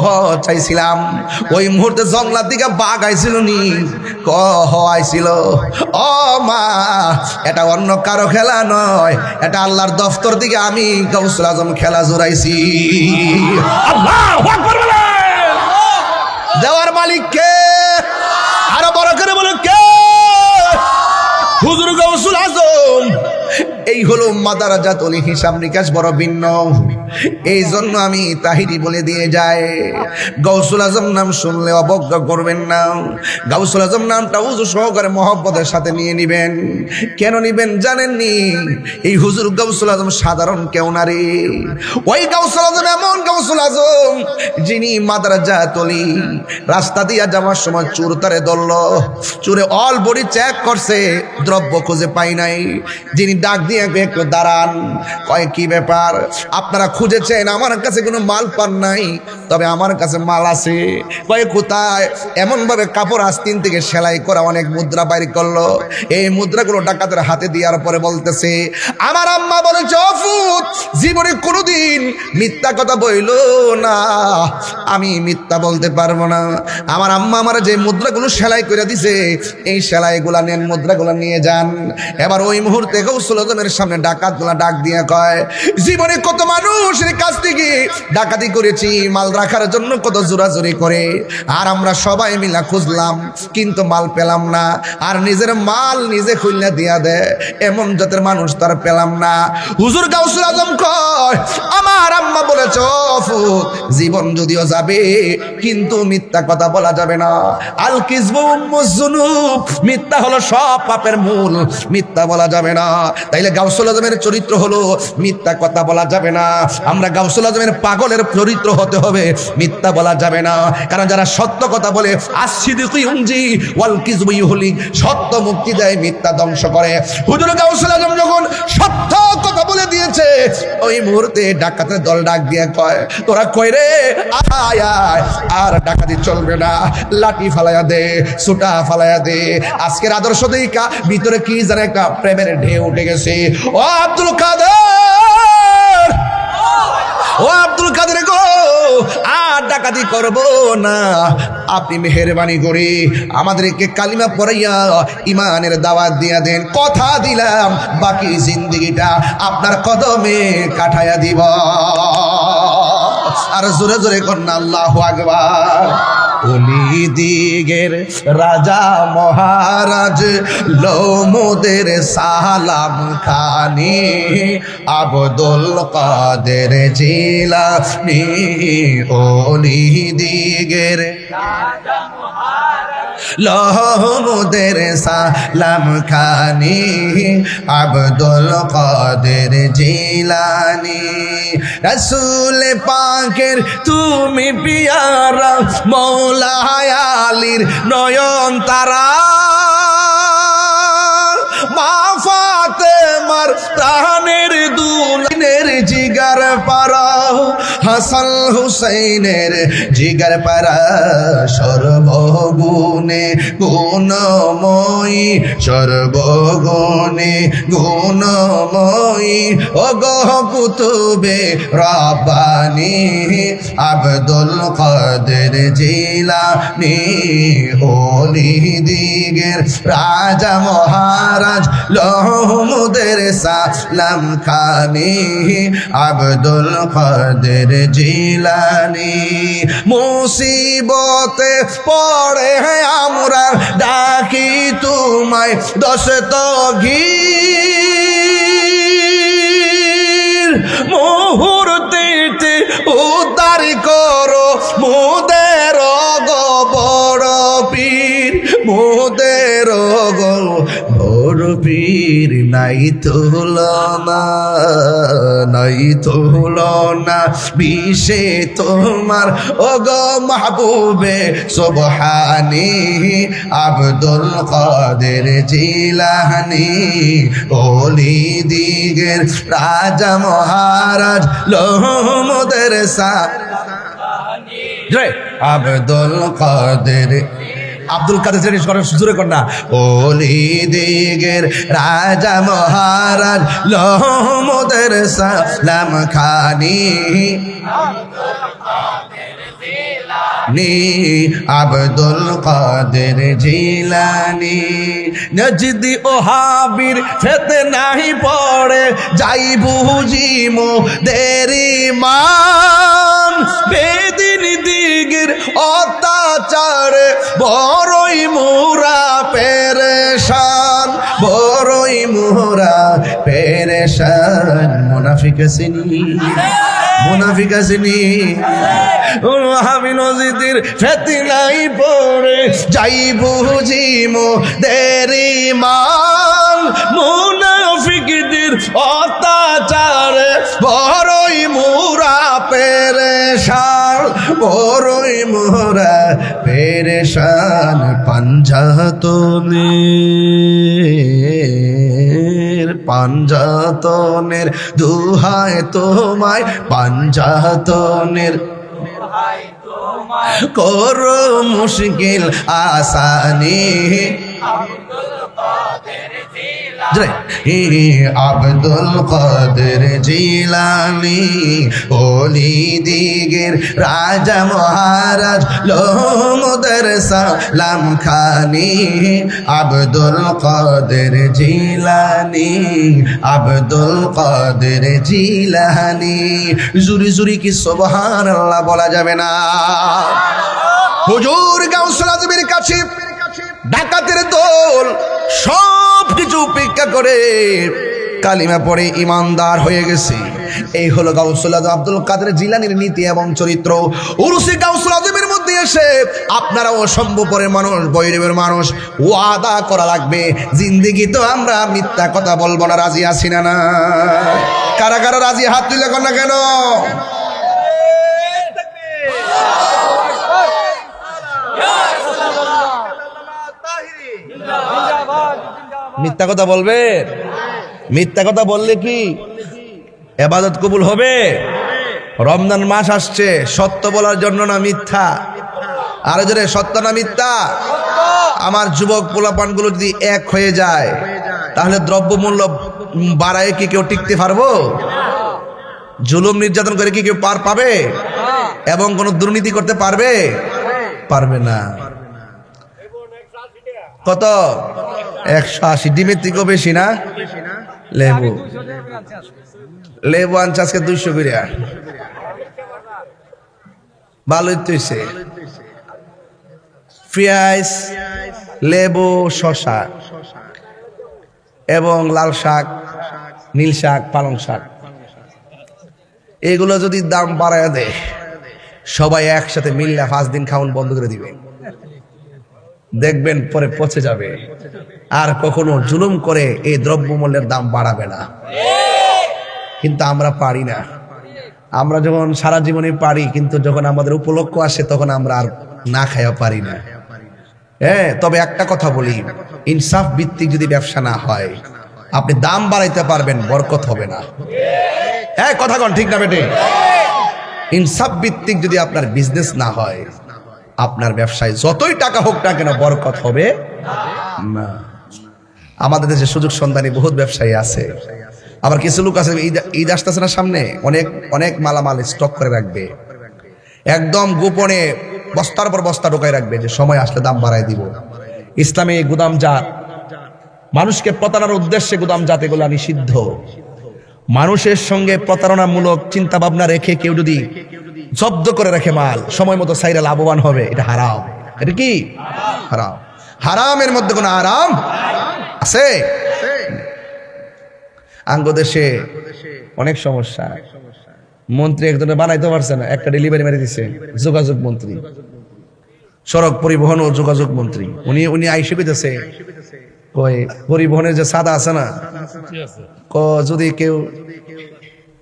হ, চাইছিলাম। ওই মুহূর্তে জঙ্গলার দিকে বাঘ আইছিল নি? আইছিল। ও মা, এটা অন্য কারো খেলা নয়, এটা আল্লাহর দফতর দিকে আমি গাউসুল আজম খেলা জোরাইছি। আল্লাহু আকবার বলেন। দেওয়ার মালিক কে? আরো বড় করে বলো কে? হুজুর গাউসুল আজম। এই হলো মাদারাজাতুল হিসাব নিকাশ বড় ভিন্ন। এই জন্য আমি তাহিরি বলে দিয়ে যাই, গাউসুল আজম নাম শুনলে অবজ্ঞা করবেন না। গাউসুল আজম নামটা হুজুর সহকারে মহব্বতের সাথে নিয়ে নিবেন। কেন নিবেন জানেননি? এই হুজুর গাউসুল আজম সাধারণ কেউ না রে। ওই গাউসুল আজম এমন গাউসুল আজম যিনি মাদারাজাতুল রাস্তা দিয়া যাওয়ার সময় চোর তারে ধরল, চোরে অল বডি চেক করছে, দ্রব্য খুঁজে পাই নাই। যিনি ডাক দিয়ে একটু দাঁড়ান, কয় কি ব্যাপার? আপনারা খুঁজেছেন, আমার কাছে কোনো মাল পান নাই, তবে আমার কাছে মাল আছে। কয় কোথায়? এমন ভাবে কাপড় আস্তিন থেকে সেলাই করা অনেক মুদ্রা বাইর করলো। এই মুদ্রাগুলো ডাকাতের হাতে দেওয়ার পরে বলতেছে, আমার আম্মা বলেছে, অফুত, জীবনে কোনোদিন মিথ্যা কথা বইলো না, আমি মিথ্যা বলতে পারবো না। আমার আম্মা আমার যে মুদ্রাগুলো সেলাই করে দিছে, এই সেলাইগুলা নেন, মুদ্রাগুলা নিয়ে যান। এবার ওই মুহূর্তে গাউসুল আজমের সামনে ডাকাতগুলা ডাক দিয়ে কয়, জীবনে কত মানুষের কাছ থেকে ডাকাতি করেছি মাল রাখার জন্য, কত জোরাজুরি করে, আর আমরা সবাই মিলা খুঁজলাম, কিন্তু মাল পেলাম না। আর নিজের মাল নিজে খুললে দিয়া দেয়, এমন জাতের মানুষ তার পেলাম না। হুজুর গাউসুল আজম কয়, আমার আম্মা বলেছ, জীবন যদিও যাবে কিন্তু মিথ্যা কথা বলা যাবে না। আল কিযবু উম্মুজ যুনুব, মিথ্যা হলো সব পাপের মূল, মিথ্যা বলা যাবে না। তাইলে গাউসুল আজমের চরিত্র হলো মিথ্যা কথা বলা যাবে না। আমরা গাউসুল আজমের পাগলের চরিত্র হতে হবে, মিথ্যা বলা যাবে না। কারণ যারা সত্য কথা বলে, আসিদিকু ইউনজি ওয়াল কিযবু ইউহলিক, সত্য মুক্তি দেয়, মিথ্যা ধ্বংস করে। হুজুর গাউসুল আজম যখন সত্য কথা বলে দিয়েছে। ওই মুহূর্তে ডাকাতের দল ডাক দিয়ে কয়, তোরা কই রে, আয় আয়, আর ডাকাতি চলবে না, লাঠি ফালাইয়া দে, সুটা ফালাইয়া দে। আজকের আদর্শ দেখা ভিতরে কি জানে একটা প্রেমের ঢেউ উঠে গেছে। ও আব্দুল কাদের, ও আব্দুল কাদের গো, আর ডাকাতি করব না, আপনি মেহেরবানি করে আমাদেরকে কালিমা পড়াইয়া ইমানের দাওয়াত দিয়া দেন। কথা দিলাম বাকি জিন্দেগিটা আপনার কদমে কাটাইয়া দিব। আর জোরে জোরে কন্যা আল্লাহু আকবার। ওলি দিগের রাজা মহারাজ লোমদের সালাম খানি, আব্দুল কাদের জিলানী। ওলি দিগের লোমদের সালাম খানি, আব্দুল কাদের জিলানী। রাসূল পাকের তুমি পিয়ারা, মৌলা আলীর নয়ন তারা, মা ফাতেমার প্রাণের দুলনের জিগার পারা, হাসান হুসাইনের জিগার পারা, সর্বগুণে গুণময়ী, সর্বগুণে গুণময়ী, ও গো কুতুবে রব্বানী, আব্দুল কাদের জিলানী। ওলি দিগের রাজা মহারাজ লোমদের সালাম খানি, আব্দুল কাদের জিলানী। মুসিবতে পড়ে আমরা ডাকি তোমায় দস্তগীর, মুহূর্তে উদ্ধার করো মোদের গো বড় পীর, মোদের গো বড় পীর। নাই তুলনা, নাই তুলনা বিষে তোমার, ও গো মাহবুবে সুবহানী, আব্দুল কাদের জিলানী। ওলি দিগের রাজা মহারাজ লোমদের সালানী, আব্দুল কাদের, আব্দুল কাদের জিনিস করে জোরে কর না। ওলি দিগের রাজা মহারাজ লোমদের সালাম খানি, আব্দুল কাদের জিলানী। নজদি ও হাবির ফিতনায় পড়ে যাই বুঝিমো দেরি মান, বেদিন দিগের অত্যাচারে বড়ই মোরা পেরেশান, বড়ই মোরা পেরেশান। মুনাফিক আসেনি, মুনাফিক আসেনি, আমি নজিদের ফিতনায় পড়ে যাই বুঝিমো দেরি মান, মুনাফিকদের অত্যাচারে বড়ই মোরা পেরেশান, বড়ই মোরা পেরেশান। পাঞ্জাতনের, পাঞ্জাতনের দুহায় তোমায়, পাঞ্জাতনের করো মুশকিল আসানি, আব্দুল কাদের জিলানী। ওলি দিগের রাজা মহারাজ লোমদের সালাম খানি, আব্দুল কাদের জিলানী, আব্দুল কাদের জিলানী। জুরি জুরি কি সুবহানাল্লাহ বলা যাবে না? হুজুর গাউসুল আজমের কাছে ডাকাতের দল সব কিছু উপেক্ষা করে কালিমা পড়ে ইমানদার হয়ে গেছে। এই হলো গাউসুল আজম আব্দুল কাদের জিলানীর নীতি এবং চরিত্র। উরুসে গাউসুল আজমের মধ্যে এসে আপনারা অসম্ভবের মানুষ, বৈরবের মানুষ, ওয়াদা করা লাগবে জিন্দেগি তো আমরা মিথ্যা কথা বলবো না। রাজি আছি না? না কারা কারা রাজি? হাত তুলে কর না কেন? মিথ্যা কথা বলবে? মিথ্যা কথা বললে কি ইবাদত কবুল হবে? রমজান মাস আসছে, সত্য বলার জন্য না মিথ্যা? আরো জোরে, সত্য না মিথ্যা? আমার যুবক পোলাপানগুলো যদি এক হয়ে যায়, তাহলে দ্রব্যমূল্য বাড়ায় কি কেউ টিকতে পারবো? জুলুম নির্যাতন করে কি কেউ পার পাবে? এবং কোন দুর্নীতি করতে পারবে? পারবে না। কত? 180। ডিমের থেকেও বেশি না? লেবু লেবু আনছে আজকে 200 করে। ভালোই তো হইছে। পেঁয়াজ, লেবু, শসা এবং লাল শাক, নীল শাক, পালং শাক, এগুলো যদি দাম বাড়ায় দেয়, সবাই একসাথে মিল্লা 5 দিন খাওয়ান বন্ধ করে দিবে, দেখবেন পরে পচে যাবে। আর কখনো জুলুম করে এই দ্রব্যমূল্যের দাম বাড়াবে না। কিন্তু আমরা পারি না। আমরা যখন সারা জীবনে পারি, কিন্তু যখন আমাদের উপলক্ষ আসে তখন আমরা আর না খাইয়া পারি না। হ্যাঁ, তবে একটা কথা বলি, ইনসাফ ভিত্তিক যদি ব্যবসা না হয়, আপনি দাম বাড়াইতে পারবেন, বরকত হবে না। হ্যাঁ, কথা কন ঠিক না বেটে? ইনসাফ ভিত্তিক যদি আপনার বিজনেস না হয়, আপনার ব্যবসায় যতই টাকা হোক না কেন, বরকত হবে না। আমাদের দেশে সুযোগ সন্ধানী বহুত ব্যবসায়ী আছে। আবার কিছু লোক আছে, ঈদ আসতেছে না সামনে, অনেক অনেক মালামাল স্টক করে রাখবে, একদম গোপনে বস্তার পর বস্তা ঢোকায় রাখবে, যে সময় আসলে দাম বাড়ায় দিব। ইসলামে গুদামজাত, মানুষকে প্রতারণার উদ্দেশ্যে গুদামজাত, এগুলো নিষিদ্ধ। মানুষের সঙ্গে প্রতারণামূলক চিন্তা ভাবনা রেখে কেউ যদি জব্দ করে রাখে মাল, সময় মতো সাইরা লাভবান হবে, এটা হারাম। এটা কি হারাম? হারামের মধ্যে কোনো আরাম আছে? আঙ্গ দেশে অনেক সমস্যা। মন্ত্রী একজনে বানাইতে পারছে না, একটা ডেলিভারি মেরে দিছে, যোগাযোগ মন্ত্রী, সড়ক পরিবহন ও যোগাযোগ মন্ত্রী। উনি আইসে কইতেছে, কই পরিবহনের যে সাদা আছে না, যদি কেউ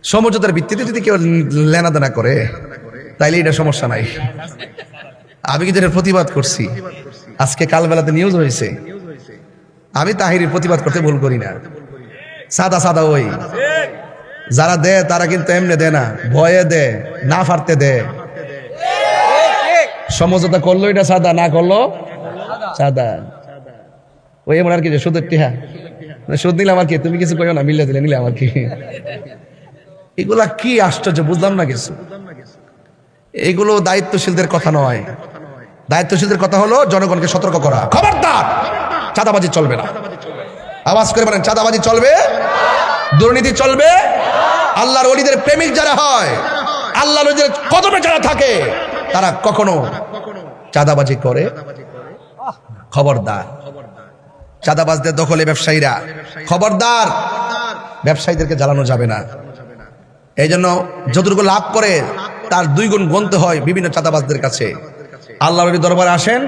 সমঝোতার ভিত্তিতে যদি কেউ লেনাদেনা করে, তাইলে এটা সমস্যা নাই। আমি কিন্তু এর প্রতিবাদ করছি। আজকে কালবেলাতে নিউজ হয়েছে, আমি তাহিরের প্রতিবাদ করতে ভুল করি না। সাদা সাদা ওই যারা দেয়, তারা কিন্তু এমনি দেয় না, ভয়ে দেয়, না ফারতে দেয়। সমঝোতা করলো এটা সাদা, না করলো সাদা। ওই এমন আর কি, সুদের টিহা সুদ নিলাম আর কি, তুমি কিছু কইও না, মিলে দিলে নিলে আমার কি। এগুলা কি আশ্চর্য, বুঝলাম না কিছু। এগুলো দায়িত্বশীলদের কথা নয়। দায়িত্বশীলদের কথা হলো জনগণকে সতর্ক করা, খবরদার চাঁদাবাজি চলবে না। আওয়াজ করে বলেন, চাঁদাবাজি চলবে, দুর্নীতি চলবে। আল্লাহর ওলিদের প্রেমিক যারা হয়, আল্লাহর ওলিদের কদমে যারা থাকে, তারা কখনো চাঁদাবাজি করে? খবরদার। চাঁদাবাজদের দখলে ব্যবসায়ীরা, খবরদার, ব্যবসায়ীদেরকে জ্বালানো যাবে না। এই জন্য যতটুকু লাভ করে তার 2 গুণ গুনতে হয় বিভিন্ন চাঁদাবাজদের কাছে। আল্লাহর দরবারে আসেন,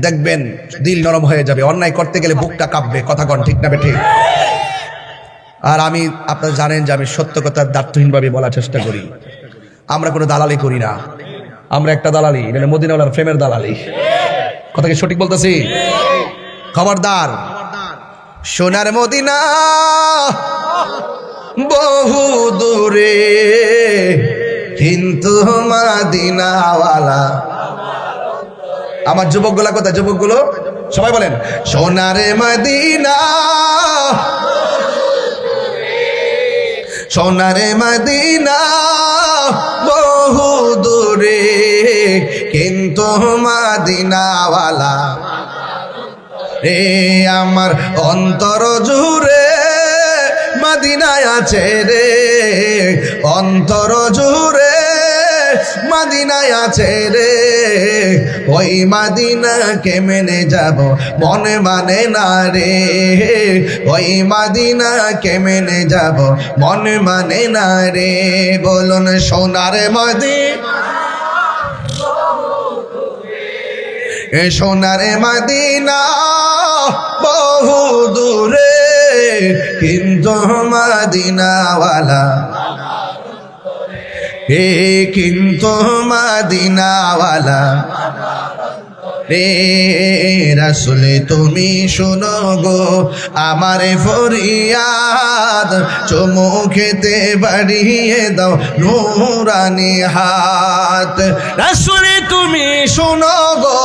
দেখবেন দিল নরম হয়ে যাবে। অন্যায় করতে গেলে বুকটা কাঁপবে, কথা কন ঠিক না বেঠিক? আর আমি, আপনারা জানেন যে আমি সত্য কথা দায়িত্বহীনভাবে বলার চেষ্টা করি। আমরা কোনো দালালি করি না, আমরা একটা দালালি, মানে মদিনাওয়ালার প্রেমের দালালি। কথা কি সঠিক বলতেছি? খবরদার। সোনার মদিনা বহু দূরে, কিন্তু মদিনাওয়ালা। আমার যুবকগুলা কোথায়? যুবকগুলো সবাই বলেন, সোনার মদিনা, সোনার মদিনা বহু দূরে, কিন্তু মদিনাওয়ালা রে আমার অন্তর জুড়ে মদিনায় আছে রে, অন্তর জুড়ে মদিনায় আছে রে। ওই মদিনা কেমনে যাব, মনে মানে না রে। ওই মদিনা কেমনে যাব, মনে মানে না রে। বলুন সোনার মদিনা, সোনার মদিনা বহু দূরে, কিন্তু মদিনাওয়ালা কিন্তু মদিনাওয়ালা রে রাসূল তুমি শোনো গো আমার ফরিয়াদ, চুমু খেতে বাড়িয়ে দাও নুরানি হাত। রাসূল তুমি শোনো গো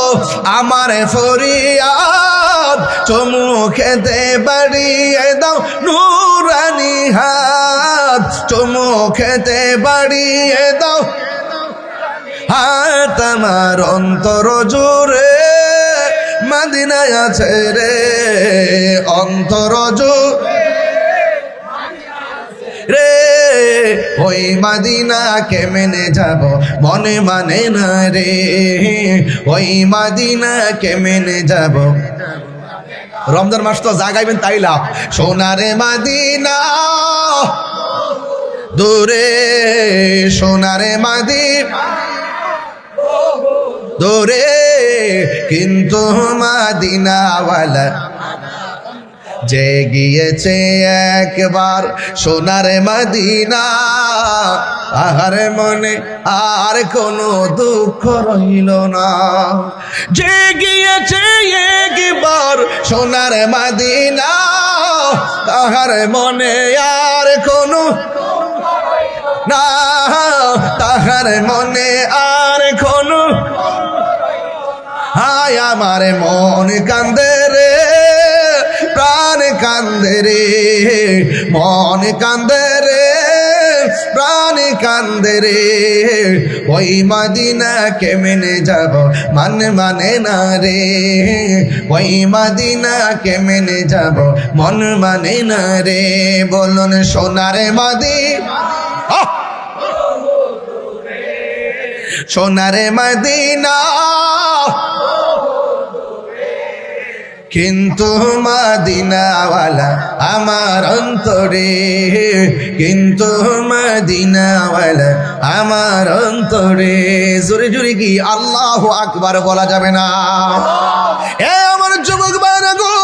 আমার ফরিয়াদ, চুমু খেতে বাড়িয়ে দাও নুরানি হাত, চুমু খেতে বাড়িয়ে দাও হাত। আমার অন্তর জুড়ে মদিনায় আছে রে, অন্তর জুড়ে রে, ওই মদিনা কেমনে যাব মনে মানে না রে, ওই মদিনা কেমনে যাব। রমজান মাস তো জাগাইবেন তাই লাভ। সোনারে মদিনা দূরে, সোনারে মদিনা দূরে, কিন্তু মদিনাওয়ালা যে গিয়েছে একবার সোনার মদিনা, আহার মনে আর কোনো দুঃখ রইল না। যে গিয়েছে একবার সোনার মদিনা, তাহার মনে আর কোনো না, তাহার মনে আর কোনো। হায় আমার মন কান্দে রে, প্রাণ কান্দে রে, মন কান্দে রে, প্রাণ কান্দে রে, ওই মদিনা কেমনে যাব মানে না রে, ওই মদিনা কেমনে যাব মন মানে না রে। বলুন সোনারে মদিনা, সোনারে মদিনা, কিন্তু মদিনাওয়ালা আমার অন্তরে, কিন্তু মদিনাওয়ালা আমার অন্তরে। জোরে জোরে কি আল্লাহু আকবার বলা যাবে না? এ আমার যুবক ভাইরা গো,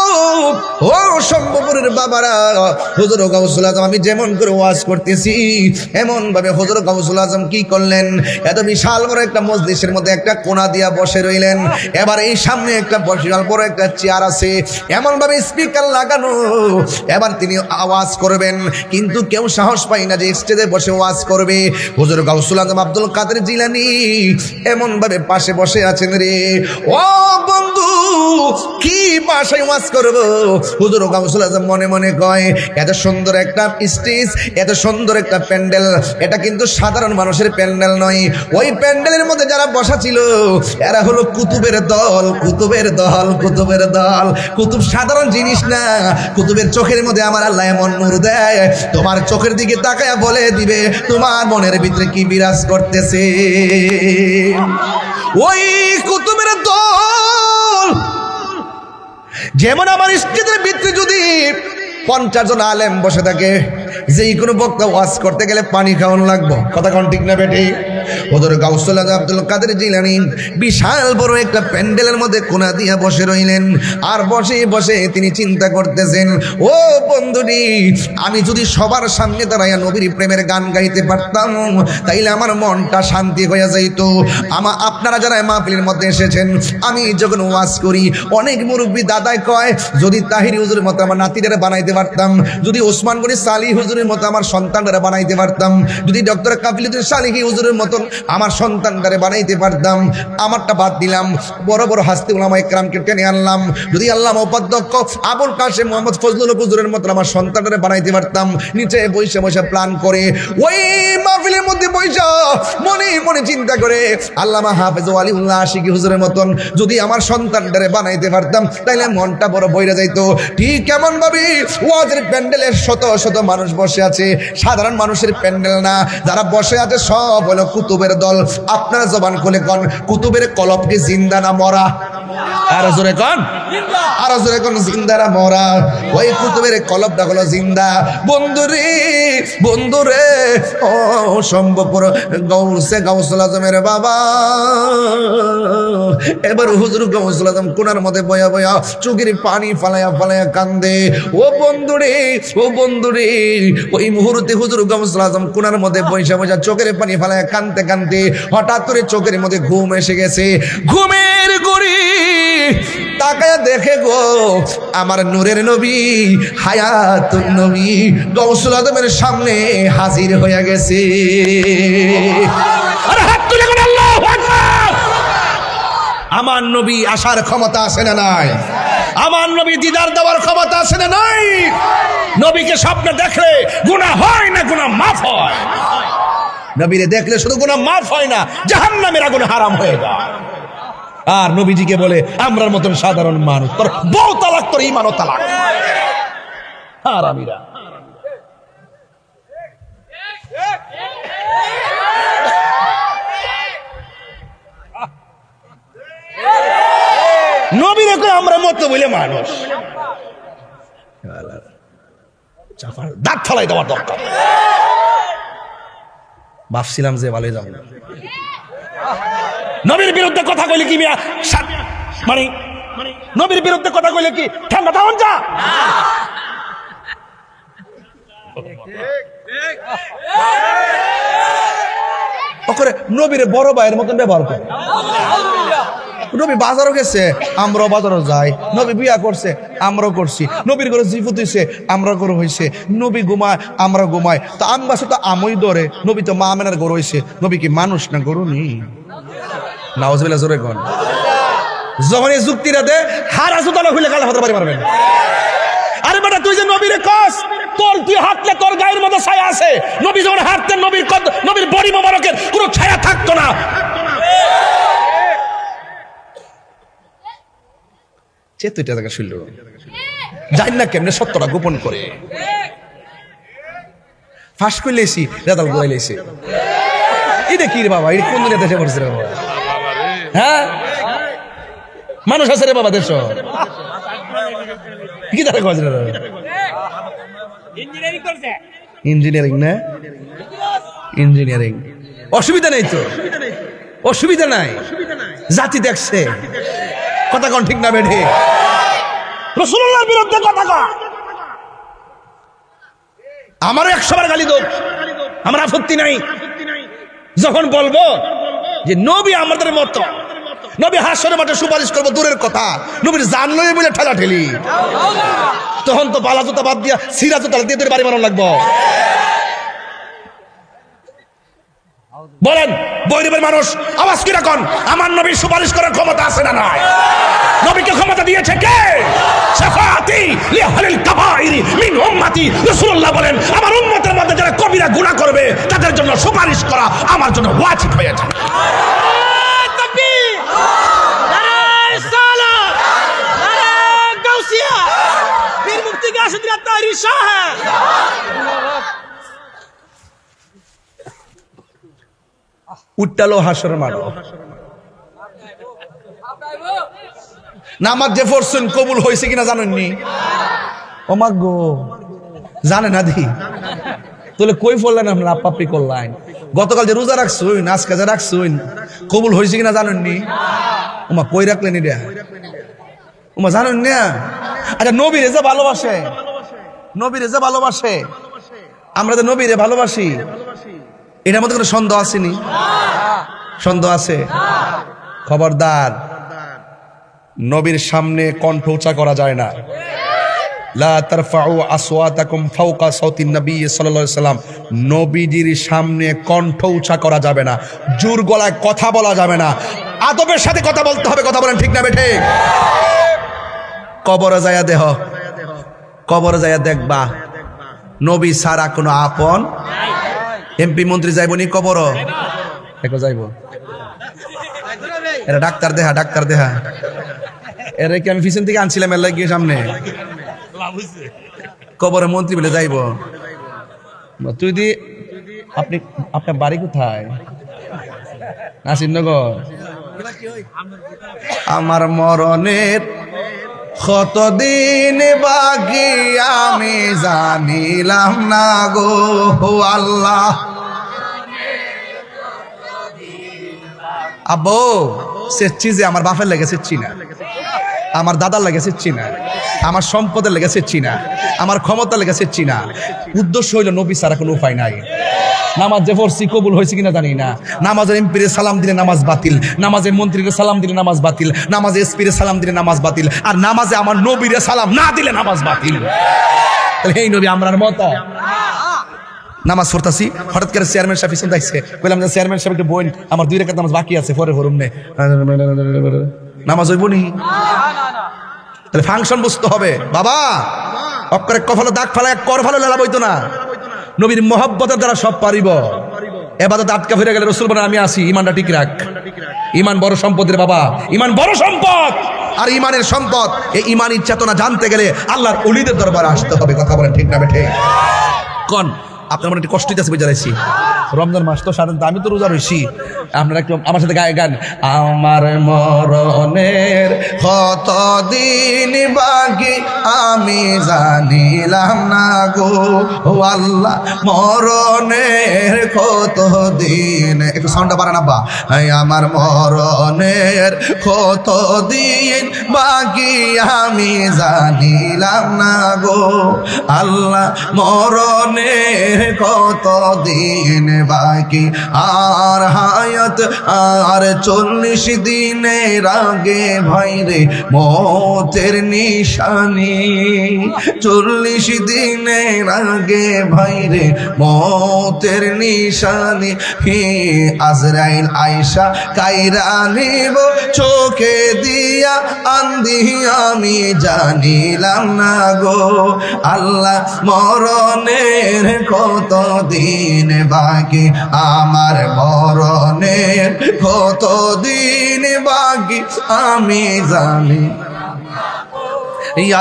ও শম্ভুপুরের বাবারা, হুজুর গাউসুল আজম আমি যেমন করে ওয়াজ করতেছি এমন ভাবে হুজুর গাউসুল আজম কি করলেন, এত বিশাল বড় একটা মজলিসের মধ্যে একটা কোণা দিয়া বসে রইলেন। এবার এই সামনে একটা বিশাল বড় একটা চেয়ার আছে, এমন ভাবে স্পিকার লাগানো, এবার তিনি আওয়াজ করবেন, কিন্তু কেউ সাহস পায় না যে স্টেজে বসে ওয়াজ করবে। হুজুর গাউসুল আজম আব্দুল কাদের জিলানী এমন ভাবে পাশে বসে আছেন রে। ও বন্ধু, কি ভাষায় ওয়াজ করবো? হুজুর গাউসুল আজম মনে মনে কয়, এত সুন্দর একটা স্টেজ, এত সুন্দর একটা প্যান্ডেল, এটা কিন্তু সাধারণ মানুষের প্যান্ডেল নয়। ওই প্যান্ডেলের মধ্যে যারা বসা ছিল এরা হলো কুতুবের দল, কুতুবের দল, কুতুবের দল। কুতুব সাধারণ জিনিস না, কুতুবের চোখের মধ্যে আমার আল্লাহ এমন নূর দেয়, তোমার চোখের দিকে তাকায়া বলে দিবে তোমার মনের ভিতরে কি বিরাজ করতেছে। ওই কুতুবের দল যেমন আমার স্টেজের ভিতরে যদি 50 জন আলেম বসে থাকে, যেই কোনো বক্তা ওয়াজ করতে গেলে পানি খাওয়ানো লাগবো, কথা কোন ঠিক না বেটে? হুজুর গাউসুল আজম আব্দুল কাদের জিলানী বিশাল বড় একটা প্যান্ডেলের মধ্যে কোণা দিয়া বসে রইলেন। আর বসে বসে তিনি চিন্তা করতেছেন, ও বন্ধুরি, আমি যদি সবার সামনে দাঁড়াইয়া নবীর প্রেমের গান গাইতে পারতাম তাইলে আমার মনটা শান্তি হয়ে যাইত। আপনারা যারা মাহফিলের মধ্যে এসেছেন, আমি যখন ওয়াজ করি অনেক মুরব্বী দাদাই কয়, যদি তাহিরি হুজুরের মতো আমার নাতিদের বানাইতে পারতাম, যদি ওসমান গনি সালি হুজুরের মতো আমার সন্তানরা বানাইতে পারতাম, যদি ডক্টর কাফিলুদ্দিন সালিহি হুজুরের মতো আমার সন্তানরা বানাইতে পারতাম। আমারটা বাদ দিলাম, বড় বড় হাস্তি উলামা ইকরামকে টেনে আনলাম। যদি আল্লামা উপাধ্যক্ষ আবুল কাশেম মোহাম্মদ ফজলুল হুজুরের মতো আমার সন্তানরা বানাইতে পারতাম, নিচে বসে বসে প্ল্যান করে ওই মাহফিলের মধ্যে বসে মনে মনে চিন্তা করে আল্লামা হাফেজ ওয়ালিউল্লাহ আশিকি হুজুরের মতন যদি আমার সন্তানরা বানাইতে পারতাম তাইলে মনটা বড় বইরা যাইতো। ঠিক কেমন ভাবে ওয়াজের প্যান্ডেলের শত শত মানুষ বসে আছে, সাধারণ মানুষের প্যান্ডেল না, যারা বসে আছে সব হলো কুতুবের দল। আপনারা জবান খুলে কোন, কুতুবের কলব কি জিন্দা না মরা? আরো জোরে কোন, আরো জোরে কোন, জিন্দা না মরা? ওই কুতুবের কলবটা হলো জিন্দা। বন্ধুরে, বন্ধুরে, ও সম্ভবপুর গৌসে গাউসুল আজমের বাবা, এবার হুজুর গাউসুল আজম কোনার মধ্যে বয়া বয়া চোখের পানি ফালায়া ফালায়া কান্দে। ও বন্ধুরে, ও বন্ধুরে, ওই মুহূর্তে হুজুর গাউসুল আজম কোনার মধ্যে বসে বসে চোখের পানি ফালায়া কান্দতে কান্দতে হঠাৎ করে চোখের মধ্যে ঘুম এসে গেছে। ঘুমের গড়ি তাকায় দেখে গো আমার নূরের নবী হায়াতুন নবী গাউসুল আজমের সামনে হাজির হয়ে গেছে। আরে হাত তুলে বলেন আল্লাহু আকবার। আমার নবী আসার ক্ষমতা আছে না নাই? আমার নবী দিদার দেওয়ার ক্ষমতা আছে না নাই? নবীকে স্বপ্নে দেখলে গুনাহ হয় না, গুনাহ মাফ হয়। নবীরে দেখলে শুধু গুনাহ মাফ হয় না, জাহান্নামের আগুন হারাম হয়ে যায়। আর নবীজিকে বলে আমরার মতন সাধারণ মানুষ, তোর বউ তালাক, তোর ঈমানও তালাক। হারামিরা। নবীরে কই আমরা মত বলে মানুষ, দাঁত ফলাই দেওয়ার দরকার। ভাবছিলাম যে ভালো যাবো না। নবীর বিরুদ্ধে কথা কইলে কি মানে নবীর বিরুদ্ধে কথা কইলে কি ঠান্ডা থাকুন যা? ওরে নবীর বড় ভাইয়ের মতন ব্যবহার করে। নবী বাজারও গেছে, আমরাও বাজারও যাই। নবী বিয়া করছে, আমরাও করছি। নবীর ঘরে জিফুত হইছে, আমরা ঘর হইছে। নবী ঘুমায়, আমরা ঘুমাই। তো আমবাসে তো আমই ধরে। নবী তো মা আমেনার ঘর হইছে। নবী কি মানুষ না গরু নি? নাউজুবিল্লাহ জোরে কোন। যখন এই যুক্তিটা দে হারা জুতালা খুলে গালে হতে পারবেন। আরে বেটা তুই যে নবীরে কস, তোর তুই হাঁটলে তোর গায়ের মধ্যে ছায়া আছে। নবী যখন হাঁটতেন নবীর বডি মোবারকের কোনো ছায়া থাকতো না। চেতুইটা জায়গা শুনল জানি না কেমনে সত্যটা গোপন করে ফাঁস করে লেছি, রেজাল্ট গোড়াই লেছি। এটা কি রে বাবা, এটা কোন দিনে দেশে পড়ছে রে বাবা? হ্যাঁ মানুষ আছে রে বাবা দেশ কি তারা কাজ রে? ইঞ্জিনিয়ারিং না? ইঞ্জিনিয়ারিং অসুবিধা নেই তো, অসুবিধা নাই। জাতি দেখছে কথা কোন ঠিক না বেঠে? রাসূলুল্লাহর বিরুদ্ধে কথা কয়, আমারও 100 বার গালি দোক, আমার আপত্তি নাই। যখন বলবো যে নবী আমাদের মতো, নবী হাসরের মাঠে সুপারিশ করবো দূরের কথা, নবীর জান লই বলে ঠেলা ঠেলি, তখন তো বালা জুতা বাদ দিয়া সিরা জুতা দিয়ে তোর বাড়ি বানানো লাগবো। বলেন বৈরবের মানুষ আওয়াজ কি রাখুন, আমার নবীর সুপারিশ করার ক্ষমতা আছে না নাই? নবীকে ক্ষমতা দিয়েছে কে? শাফাআতি লিআহলিল কাবাইরি মিন উম্মতি। রাসূলুল্লাহ বলেন আমার উম্মতের মধ্যে যারা কবিরা গুনাহ করবে তাদের জন্য সুপারিশ করা আমার জন্য ওয়াজিব হয়ে যাবে। তাকবীর, নারে সালাত, নারে গাউসিয়া, পীর মুফতি গাউসুদ্দিন আত-তাহেরি সাহেব। উঠটালো হাসর মারো নামাজ যে পড়ছেন কবুল হয়েছে কিনা জানেননি? ও মা গো জানে না দি তাহলে কই পড়লেন আপনার আপাপি করলেন? গতকাল যে রোজা রাখছুন, আজকে যে রাখছুন, কবুল হয়েছে কিনা জানেননি? ওমা কই রাখলেন এটা? ওমা জানেন না? আচ্ছা নবীরে যে ভালোবাসে, নবীরে যে ভালোবাসে, আমরা যে নবীরে ভালোবাসি, এটার মধ্যে কোনো সন্দেহ আসেনি? সন্দেহ আছে? খবরদার, নবীর সামনে কণ্ঠ উঁচা করা যায় না। লা তারফাউ আসওয়াতাকুম ফাওকা সাওতিন নবী সাল্লাল্লাহু আলাইহি সাল্লাম, নবীজির সামনে কণ্ঠ উঁচা করা যাবে না, জোর গলায় কথা বলা যাবে না, আদবের সাথে কথা বলতে হবে। কথা বলেন ঠিক না বেঠে? কবরে যায়া দেহ, কবরে যায়া দেখবা নবী ছাড়া কোনো আপন এমপি মন্ত্রী যাইব নি কবর? দেখো যাইব। এরা ডাক্তার দেহা, ডাক্তার দেহা। এরা কি আমি পিছন থেকে আনছিলাম এর লাগিয়ে সামনে? কবরে মন্ত্রী বলে যাইব? তুই দি আপনি, আপনার বাড়ি কোথায়? নাসিরনগর। আমার মরণের কতদিন বাকি আমি জানিলাম না গো আল্লাহ। আব্বু সেচ্ছি যে আমার বাপের লেগে সেচ্ছি না, আমার দাদার লেগে সেচ্ছি না, আমার সম্পদের লেগে সেচ্ছি না, আমার ক্ষমতার লেগে সেচ্ছি না। উদ্দেশ্য হইল নবী ছাড়া কোনো উপায় নাই। নামাজ যে পড়ছি কবুল হয়েছে কিনা জানি না। নামাজের এমপিরে সালাম দিলে নামাজ বাতিল, নামাজের মন্ত্রীকে সালাম দিলে নামাজ বাতিল, নামাজে এসপিরে সালাম দিলে নামাজ বাতিল, আর নামাজে আমার নবীরে সালাম না দিলে নামাজ বাতিল। তাহলে এই নবী আমরার মত নামাজ পড়তাছি, হঠাৎ করে চেয়ারম্যান সাহেব পিছন দেখছে, বললাম যে চেয়ারম্যান সাহেব একটু বোন, আমার 2 রাকাত নামাজ বাকি আছে, পরে পড়ুম নে, নামাজ হইব নি? তাহলে ফাংশন বুঝতে হবে বাবা। অক্ষরে কফালো দাগ ফালা এক কর ফালো লেলা বইতো না। নবীর মহব্বতের দ্বারা সব পারিব। এবাদত আটকা ফিরে গেলে রসুল বলেন আমি আসি, ইমানটা ঠিক রাখ। ইমান বড় সম্পদের বাবা, ইমান বড় সম্পদ। আর ইমানের সম্পদ, এই ইমানের চেতনা জানতে গেলে আল্লাহর ওলিদের দরবারে আসতে হবে। কথা বলেন ঠিক না বেঠে? কোন আপনার মনে একটু কষ্ট দিতেছে বুঝাইছি, রমজান মাস তো সাধারণত আমি তো রোজা রয়েছি, আপনারা একটু আমার সাথে গায়ে গান। আমার মরণের কত দিন বাকি আমি জানিলাম না গো আল্লাহ, মরণের কত দিন, একটু সাউন্ডটা বাড়ান আব্বা। আমার মরণের কত দিন বাকি আমি জানিলাম না গো আল্লাহ, মরণের কত দিন বাকি, আর হায়াত আর 40 দিনের আগে ভাইরে মতের নিশানি, 40 দিনের আগে ভাইরে মতের নিশানি, হে আজরাইল আয়েশা কাইরা নিব চোখে দিয়া আন্ধি আমি জানিলাম না গো আল্লাহ, মরণের কত দিন বাকি, আমার মরণের কত দিন বাকি আমি জানি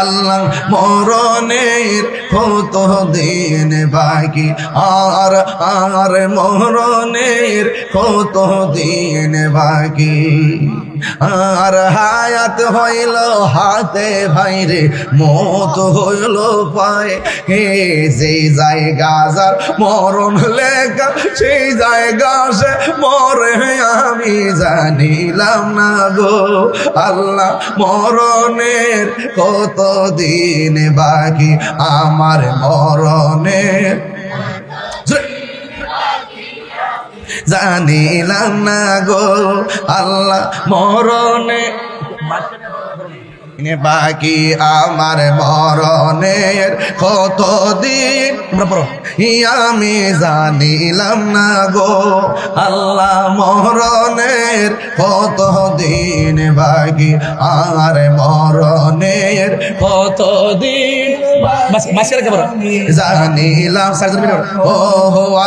আল্লাহ, মরণের কত দিন বাকি, আর মরণের কত দিন বাকি, আর হায়াত হইল হাতে ভাইরে মত হইল পায়ে, হে যেই জায়গা যার মরণ লেখা সেই জায়গা সে মরে আমি জানিলাম না গো আল্লাহ, মরণের কত দিন বাকি, আমার মরণের জানিলাম না গো আল্লাহ, মরণে বাকি, আমার মরণের কত দিন আমি জানিলাম না গো আল্লাহ, মরণের কত দিন বাকি, আমার মরণের কত দিন জানিলাম ও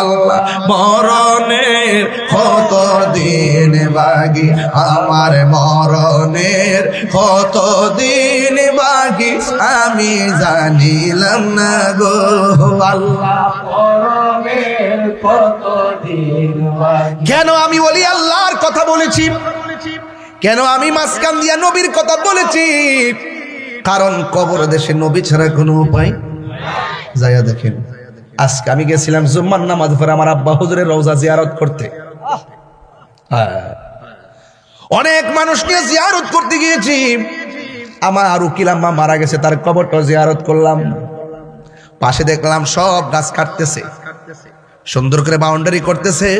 আল্লাহ, মরণের কত দিন বাকি, আমার মরণের কত দিন বাকি আমি জানিলাম না গো আল্লাহ, মরণের কত দিন বাকি। কেন আমি বলি আল্লাহর কথা বলেছি, কেন আমি মাঝখান দিয়া নবীর কথা বলেছি? কারণ কবর দেশে নবী ছাড়া কোনো উপায়। যাইয়া দেখেন, আজকে আমি গেছিলাম জুম্মার নামাজ পড়ে আমার আব্বা হুজুরের রওজা জিয়ারত করতে। অনেক মানুষ নিয়ে জিয়ারত করতে গিয়েছি। আমার আর উকিলাম্মা মারা গেছে, তার কবরটা জিয়ারত করলাম। পাশে দেখলাম সব গাছ কাটতেছে, সুন্দর করে বাউন্ডারি করতেছে।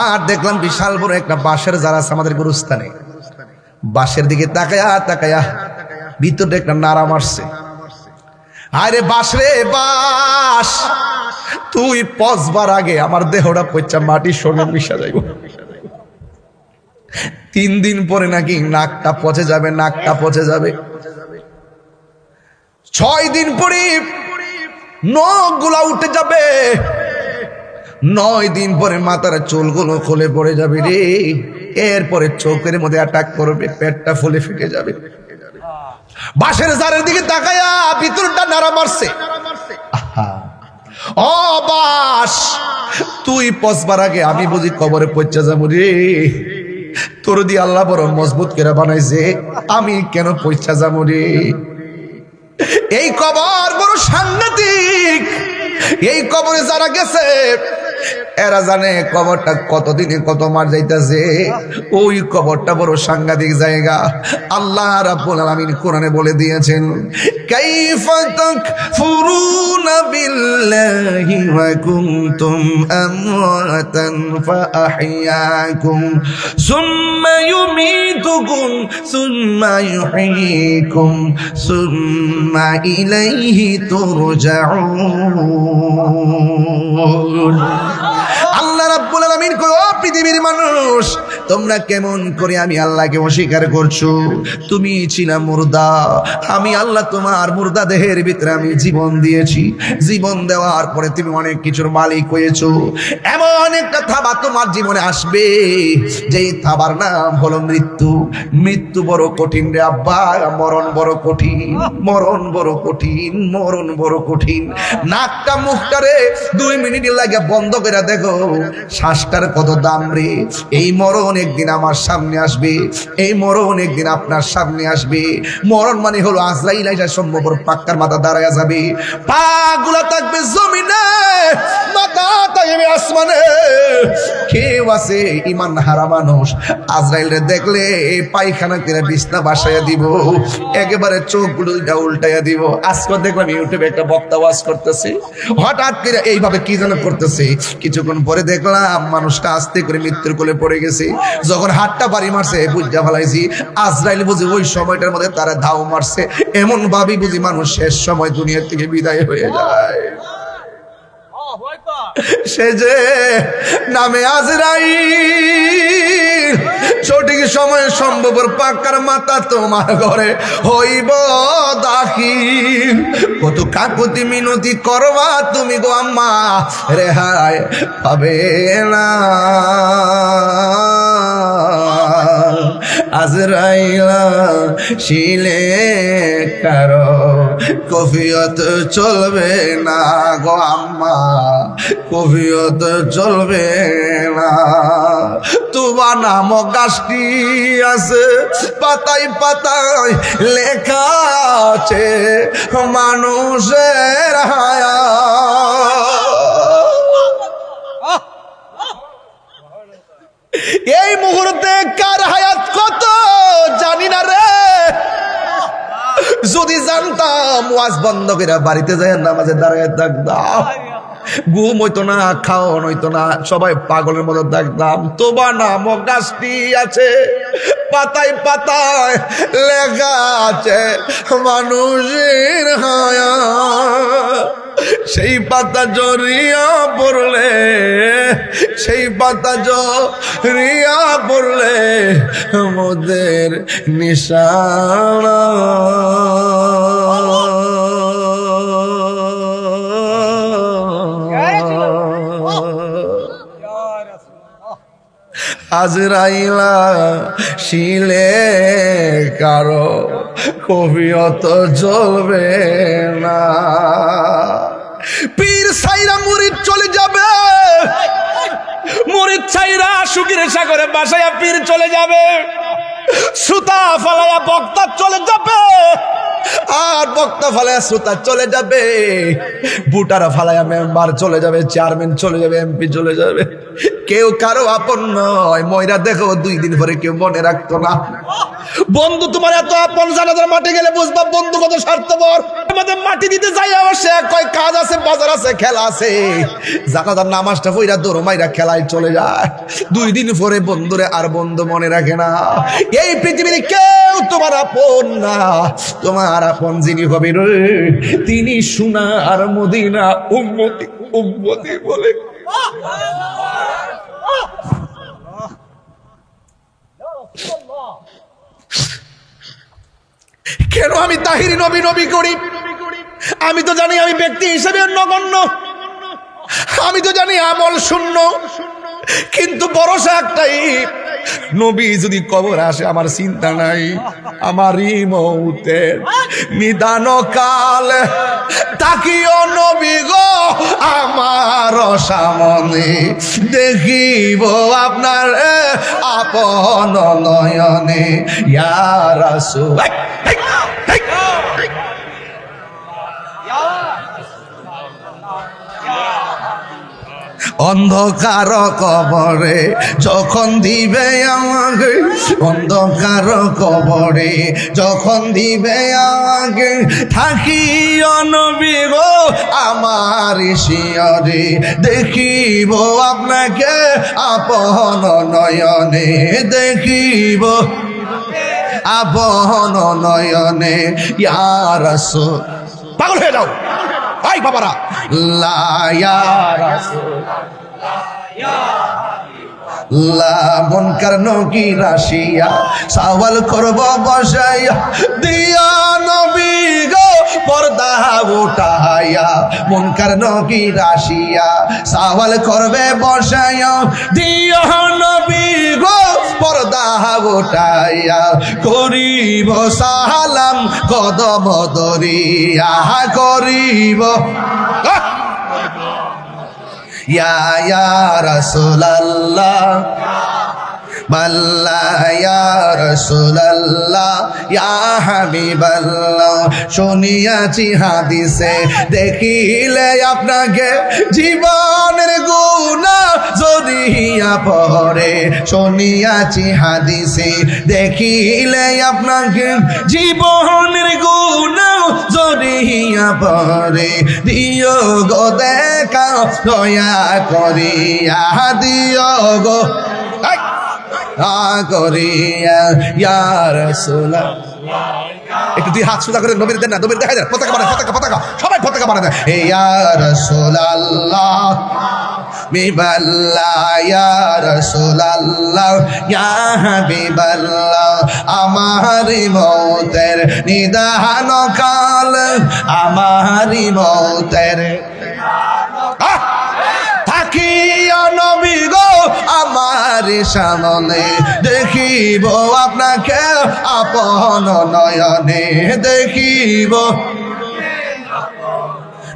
আর দেখলাম বিশাল বড় একটা বাঁশের জারা আছে আমাদের গুরুস্থানে। বাঁশের দিকে তাকায়া তাকায়া ভিতরে একটা নাড়া মারছে। আরে বাঁশ রে বাঁশ, তুই পচবার আগে আমার দেহটা পচা মাটির সঙ্গে মিশা যাইব। 3 দিন পরে নাকি নাকটা পচে যাবে, নাকটা পচে যাবে। 6 দিন পরে নখগুলা উঠে যাবে। 9 দিন পরে মাথার চুলগুলো খুলে পড়ে যাবে রে। এরপরে চোখের মধ্যে অ্যাটাক করবে, পেটটা ফুলে ফেটে যাবে। বাঁশের জারের দিকে তাকায়া ভিতরটা নাড়া মারছে। ও বাঁশ, তুই পচবার আগে আমি বুঝি কবরে পচা যাবো রে। তোর দিয়ে আল্লাহ বড় মজবুত করে বানাইছে, আমি কেন পচা যাবো রে? এই কবর বড় সাংঘাতিক। এই কবরে যারা গেছে এরা জানে কবরটা কতদিনে কত মার যাইতেছে। ওই কবরটা বড় সাংঘাতিক জায়গা। আল্লাহ রাব্বুল আলামিন কোরআনে বলে দিয়েছেন, কাইফা তাকফুরুনা বিল্লাহি ওয়া কুনতুম আমওয়াতান ফাআহইয়াকুম সুম্মা ইউমীতুকুম সুম্মা ইউহয়ীকুম সুম্মা ইলাইহি তুরজাউন। আল্লাহ রাব্বুল আলামিন কয়, ও পৃথিবীর মানুষ, তোমরা কেমন করে আমি আল্লাহকে অস্বীকার করছো? তুমি ছিলা মুর্দা, আমি আল্লাহ তোমার মুর্দা দেহের ভিতরে আমি জীবন দিয়েছি। জীবন দেওয়ার পরে তুমি অনেক কিছুর মালিক হয়েছো। এমন একটা থাবা তোমার জীবনে আসবে, যেই থাবার নাম হলো মৃত্যু। মৃত্যু বড় কঠিন রে আব্বা, মরণ বড় কঠিন, মরণ বড় কঠিন, মরণ বড় কঠিন। নাকটা মুখটারে 2 মিনিট লাগে বন্ধ করে দেখো, শ্বাসটার কত দাম রে। এই মরণ একদিন আমার সামনে আসবে, এই মরণ একদিন আপনার সামনে আসবে। মরণ মানে হলো আজরাইল আইসা সম্ভবর পাক্কার মাথা দাঁড়ায় যাবে, পা গুলা থাকবে জমিনে, মাথা থাকবে আসমানে। কেউ আছে ইমান হারা মানুষ, আজরাইল রে দেখলে পায়খানা করে বিছনা বাসাইয়া দিব, একেবারে চোখগুলো উল্টাইয়া দিব। আজকে দেখলাম ইউটিউবে একটা বক্তা ওয়াজ করতেছে, হঠাৎ করে এইভাবে কি যেন করতেছে। কিছুক্ষণ পরে দেখলাম মানুষটা আস্তে করে মৃত্যুর কোলে পড়ে গেছে। যখন হাতটা বাড়ি মারছে বুঝা ফেলাইছি আজরাইল বুঝি ওই সময়টার মধ্যে তারা ধাও মারছে। এমন ভাবি বুঝি মানুষ শেষ সময় দুনিয়া থেকে বিদায় হয়ে যায়। সে যে নামে আজরাইল, সঠিক সময়ে সম্ভবর পাক্কার মাথা তোমার ঘরে হইব দাখিল। কত কাকুতি মিনতি করবা তুমি গো আম্মা, রেহাই পাবে না। আজরাইলা শিলে কারো কফিয়ত চলবে না গো আম্মা, কফিয়ত চলবে না। তুবা নামক গাছটি আছে, পাতায় পাতায় লেখা আছে মানুষের হায়াত। এই মুহূর্তে কার হায়াত কত জানি না রে। যদি জানতাম ওয়াজ বন্ধ করে বাড়িতে যাই নামাজে দাঁড়ায় থাকতাম, ঘুম হইতো না, খাওয়ান হইতো না, সবাই পাগলের মতো থাকতাম। তোবা নামক গাছটি আছে, পাতায় পাতায় লেখা আছে মানুষের হায়াত। সেই পাতা জড়িয়া পড়লে, সেই পাতা জড়িয়া পড়লে মোদের নিশানা। আজরাইলা শিলে কারো কফিয়ত চলবে না। পীর সাইরা মুরিদ চলে যাবে, মুরিদ সাইরা সুখের সাগরে বাসায়া পীর চলে যাবে, সুতা ফালায়া বক্তা চলে যাবে, আর বক্তা ফালায়া শ্রোতা চলে যাবে, বুটারা ফালায়া মেম্বার চলে যাবে, চেয়ারম্যান চলে যাবে, এমপি চলে যাবে। কেউ কারো আপন নয়। ময়রা দেখো 2 দিন পরে কেউ মনে রাখতো না। বন্ধু তোমার এত আপন, জানাজার মাঠে গেলে বুঝবা বন্ধু কত স্বার্থপর। আমাদের মাটি দিতে যাই আবার সে কয় কাজ আছে, বাজার আছে, খেলা আছে। জানাজার নামাজটা পইরা দৌড় মাইরা খেলায় চলে যায়। 2 দিন পরে বন্ধুরে আর বন্ধু মনে রাখে না। এই পৃথিবীতে কেউ তোমার আপন না। তোমার আপন যিনি হবে রে, তিনি সোনার মদিনা উম্মতি উম্মতি বলে। কেন আমি তাহিরি নবী নবী করি? আমি তো জানি আমি ব্যক্তি হিসেবে নগণ্য, আমি তো জানি আমল শূন্য, কিন্তু ভরসা একটাই, নবী যদি কবর আসে আমার চিন্তা নাই। আমারই মৌতের নিদান কাল তাকিও নবী গো আমার সামনে, দেখিব আপনার আপন নয়নে। ইয়া রাসূল অন্ধকার কবরে যখন দিবে আমাকে, অন্ধকার কবরে যখন দিবে আমাকে, থাকিও নবী গো আমার শিয়রে, দেখিব আপনাকে আপন নয়নে, দেখিব আপন নয়নে। ইয়া রাসূল, পাগল হয়ে যাও ভাই বাবারা, লা ইয়া রাসূল লা মুনকার নকির আসিয়া সওয়াল করব বসাইয়া, দিয়া নবী গো পর্দা উঠাইয়া, মুনকার নকির আসিয়া সওয়াল করবে বসাইয়া, দিয়া নবী গো পর্দা উঠাইয়া, করিব সালাম কদম দরিয়া, করিব ইয়া রাসূলুল্লাহ বাল্লা, ইয়া রাসূলুল্লাহ ইয়া হাবিবাল্লাহ। শুনিয়াছি হাদিসে দেখিলে আপনাকে জীবনের গুনাহ জড়িয়া পড়ে, শুনিয়াছি হাদিসে দেখিলে আপনাকে জীবনের গুনাহ জড়িয়া পড়ে, দিও গো দেখা দয়া করিয়া, দিও গো করিয়া ইয়া রাসূলুল্লাহ। একটু দুই হাত সোজা করে নবীর দেন না, নবীর দেখা যায় পতাকা বানায়, পতাকা পতাকা সবাই পতাকা বানায়। ইয়া রাসূলুল্লাহ বিবাল্লাহ, ইয়া রাসূলুল্লাহ ইয়া হাবিবাল্লাহ, আমার মওতের নিদান কাল, আমার মওতের থাকিয়া নবী গো আমার সামনে, দেখিব আপনাকে আপন নয়নে, দেখিব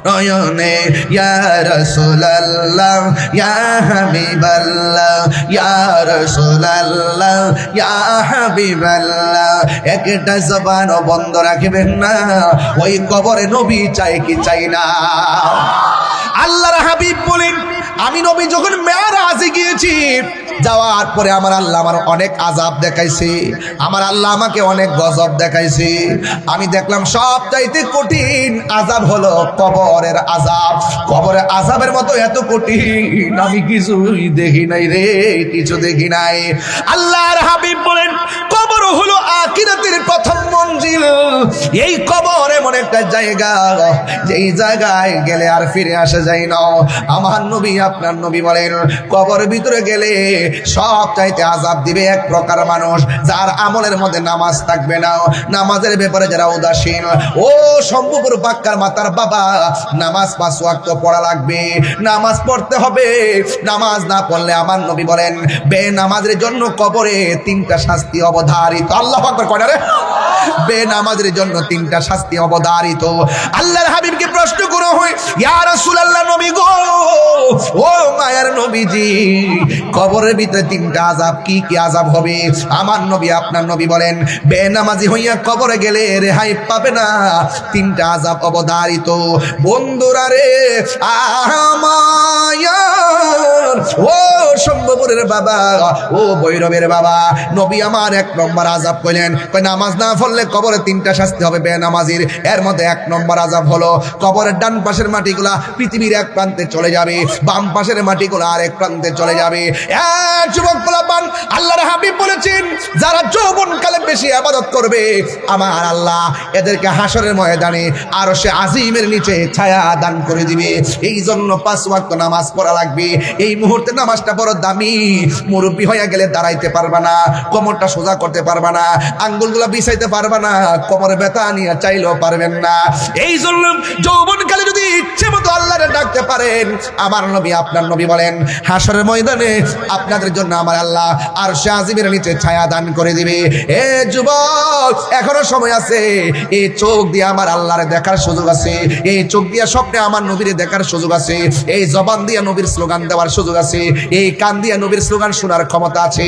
নয়নে। ইয়া রাসূলুল্লাহ ইয়া হাবিবাল্লাহ, ইয়া রাসূলুল্লাহ ইয়া হাবিবাল্লাহ। একটা জবান বন্ধ রাখবেন না, ওই কবরে নবী চাই কি চাই না। আল্লাহর হাবিব বলেন, আমি নবী যখন মেরাজে গিয়েছি, যাওয়ার পরে আমার আল্লাহ আমার অনেক আযাব দেখাইছে, আমার আল্লাহ আমাকে অনেক গজব দেখাইছে। আমি দেখলাম সবচাইতে কঠিন আযাব হলো কবরের আযাব। কবরের আযাবের মতো এত কঠিন আমি কিছুই দেখি নাই রে, কিছু দেখি নাই। আল্লাহর হাবিব বলেন, কবর হলো আখিরাতের প্রথম মঞ্জিল। এই কবর এমন একটা জায়গা, যেই জায়গায় গেলে আর ফিরে আসা যায় না। আমার নবী আপনার নবী বলেন, কবরের ভিতরে গেলে সব চাইতে আযাব দিবে এক প্রকার মানুষ, যার আমলের মধ্যে নামাজ থাকবে না, নামাজের ব্যাপারে যারা উদাসীন। ও শম্ভুপুর পাক্কার মাতার বাবা, নামাজ 5 ওয়াক্ত পড়া লাগবে, নামাজ পড়তে হবে। নামাজ না পড়লে আমার নবী বলেন, বেনামাজের জন্য কবরে 3টা শাস্তি অবধারিত। আল্লাহু আকবার কয় না রে? বেনামাজের জন্য 3টা শাস্তি অবধারিত। আল্লাহর হাবিবকে প্রশ্ন করা হয়, ইয়া রাসূলুল্লাহ নবী গো, ও মায়ার নবীজি, কবরের ভিতরে 3টা আযাব কি কি আযাব হবে? আমার নবী আপনার নবী বলেন, বেনামাজি হইয়া কবরে গেলে রেহাই পাবে না, 3টা আযাব অবধারিত। বন্ধুরা রে আমার, ও শম্ভুপুরের বাবা, ও ভৈরবের বাবা, নবী আমার 1 নম্বর আযাব কইলেন, কই নামাজ না পড়লে কবরে 3টা শাস্তি হবে বেনামাজির। এর মধ্যে 1 নম্বর আযাব হলো কবরের ডান পাশের মাটিগুলা পৃথিবীর এক প্রান্তে চলে যাবে, বাম পাশের মাটিগুলা আরেক প্রান্তে চলে যাবে। যুবক পোলাপান, আল্লাহর হাবিব বলেছেন, যারা যৌবনকালে বেশি ইবাদত করবে আমার আল্লাহ এদেরকে হাসরের ময়দানে আরশে আজিমের নিচে ছায়া দান করে দিবে। এই জন্য 5 ওয়াক্ত নামাজ পড়া লাগবে। এই মুহূর্তে নামাজটা বড় দামি। মুরব্বী হয়ে গেলে দাঁড়াইতে পারবা না, কোমরটা সোজা করতে পারবা না, আঙ্গুলগুলা বিছাইতে পারবা না, কোমরে ব্যথা নিয়ে চাইলেও পারবেন না। এই জন্য যৌবনকালে যদি ইচ্ছে মতো আল্লাহরে ডাকতে পারেন, আমার নবী আপনার নবী বলেন, হাসরের ময়দানে আপনাদের জন্য আমার আল্লাহ আরশে আজিমের নিচে ছায়া দান করে দিবে। এ যুবক, এখনো সময় আছে। এই চোখ দিয়ে আমার আল্লাহরে দেখার সুযোগ আছে, এই চোখ দিয়ে স্বপ্নে আমার নবীরে দেখার সুযোগ আছে, এই জবান দিয়ে নবীর স্লোগান দেওয়ার সুযোগ আছে, এই কান দিয়ে নবীর স্লোগান শোনার ক্ষমতা আছে।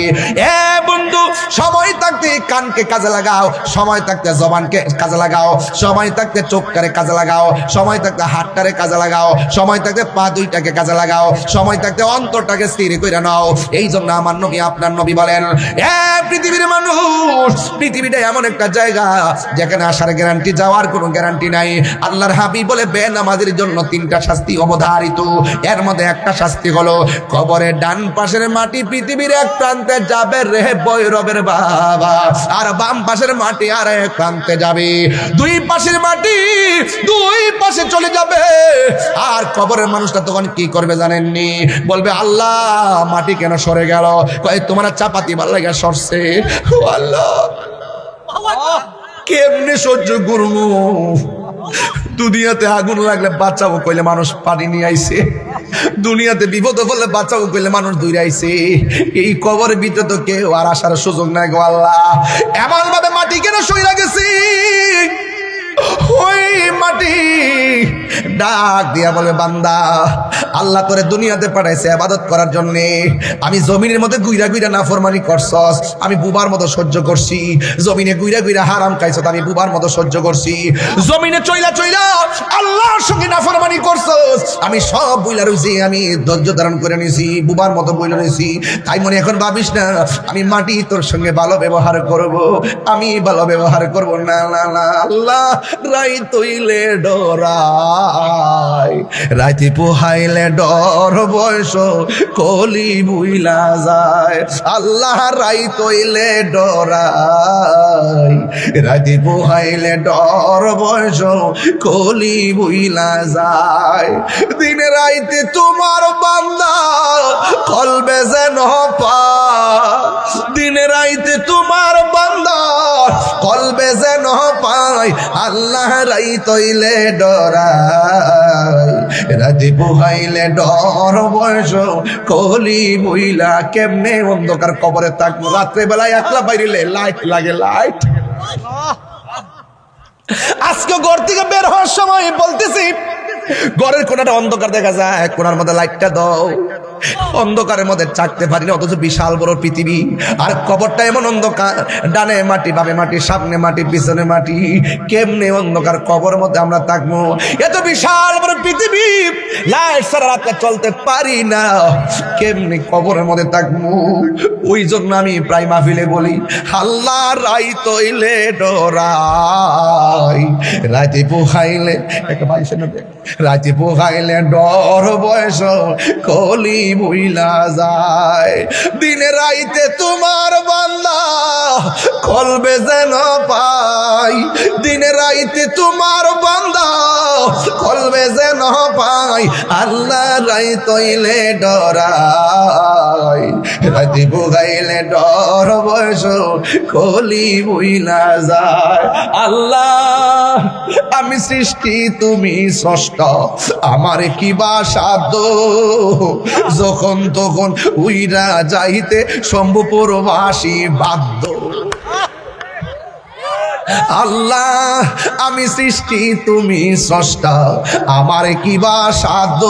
এ বন্ধু, সময় থাকতে কানকে কাজে লাগাও, সময় থাকতে জবানকে কাজে লাগাও, সময় থাকতে চোখটারে কাজে লাগাও, সময় থাকতে হাতটারে কাজে লাগাও, সময় থাকতে পা দুইটাকে কাজে লাগাও, সময় থাকতে অন্তরটাকে স্থির করে নাও। এই জন্য আমার নবী, আপনার নবী বলেন, পৃথিবীর মানুষ, পৃথিবীটা এমন একটা জায়গা যেখানে আসার গ্যারান্টি, যাওয়ার কোনো গ্যারান্টি নাই। আল্লাহর হাবিব বলে বেনামাজের জন্য 3টা শাস্তি অবধারিত। এর মধ্যে একটা শাস্তি হলো কবরের ডান পাশের মাটি পৃথিবীর এক প্রান্তে যাবে রে ভৈরবের বাবা, আর বাম পাশের মাটি আর এক প্রান্তে যাবে। দুই পাশের মাটি দুই পাশে চলে যাবে। আর কবরের মানুষটা তখন কি করবে জানেননি? বলবে, আল্লাহ মাটি কেন সরে গেল? কয় তোমার চাপাতি ভাল লাগে সরছে। ও আল্লাহ, কেমনে সহ্য করবো? দুনিয়াতে আগুন লাগলে বাঁচাবো কইলে মানুষ পানি নিয়ে আইছে, দুনিয়াতে বিপদ বললে বাঁচাবো কইলে মানুষ দূরে আইছে। এই কবরের ভিতরে তো কেউ আর আসার সুযোগ নাই গো আল্লাহ। এমন ভাবে মাটি কেন সইরা গেছি? ওই মাটি ডাক দিয়া বলবে, বান্দা আল্লাহ তোরে দুনিয়াতে পাঠাইছে ইবাদত করার জন্য। আমি জমিনের মধ্যে গুইরা গুইরা নাফরমানি করছস, আমি বুবার মতো সহ্য করছি। জমিনে গুইরা গুইরা হারাম খাইছস, আমি বুবার মতো সহ্য করছি। জমিনে চইলা চইলা আল্লাহর সঙ্গে নাফরমানি করছস, আমি সব বুইলা রইছি, আমি ধৈর্য ধারণ করে নিয়েছি, বুবার মতো বইলা রইছি। তাই মনে এখন ভাবিস না আমি মাটি তোর সঙ্গে ভালো ব্যবহার করব, আমি ভালো ব্যবহার করব না। না না, আল্লাহ রাই তৈলে ডরাই, রাইতে পোহাইলে ডর বয়স কলি বুইলা যায়। আল্লাহ রাই তৈলে ডরাই, রাইতে পোহাইলে ডর বয়স কলি বুইলা যায়। দিনে রাইতে তোমার বান্দা কলবে যেন পায়, দিনে রাইতে তোমার বান্দা কলবে যেন পায়। আল্লাহ রাই তৈলে ডরাই, রাতে পোহাইলে ডর বয়স কলি বইলা। কেমনে অন্ধকার কবরে থাকবো? রাত্রে বেলায় একলা বাইরিলে লাইট লাগে, লাইট। আজকে ঘর থেকে বের হওয়ার সময় বলতেছি, ঘরের কোনাটা অন্ধকার দেখা যায়, কোনার মধ্যে লাইটটা দাও। অন্ধকারের মধ্যে চাকতে পারি না, অথচ বিশাল বড় পৃথিবী। আর কবরটা এমন অন্ধকার, ডানে মাটি বামে মাটি, সামনে মাটি পিছনে মাটি। কেমনে অন্ধকার কবরের মধ্যে আমরা থাকবো? এত বিশাল বড় পৃথিবী, লাইট ছাড়া রাতে চলতে পারি না, কেমনে কবরের মধ্যে থাকবো? ওই জন্য আমি প্রায় মাহফিলে বলি, আল্লাহ রাই তৈলে ডরাই, রাতে পোহাইলে একটা বাইশে না, রাতে পোহাইলে ডর বয়স কলি বইলা যায়। দিনে রাইতে তোমার বান্দা কলবে যেন পাই, দিনে রাইতে তোমার বান্দা কলবে যেন পাই। আল্লাহ রাই তৈলে ডরাই, রাতে পোহাইলে ডর বয়স কলি বইলা যায়। আল্লাহ আমি সৃষ্টি, তুমি স্রষ্টা, আমার কি বা সাধ্য? যখন তখন উইরা যাইতে শম্ভুপুরবাসী বাধ্য। আল্লাহ আমি সৃষ্টি, তুমি স্রষ্টা, আমার কি বা সাধ্য?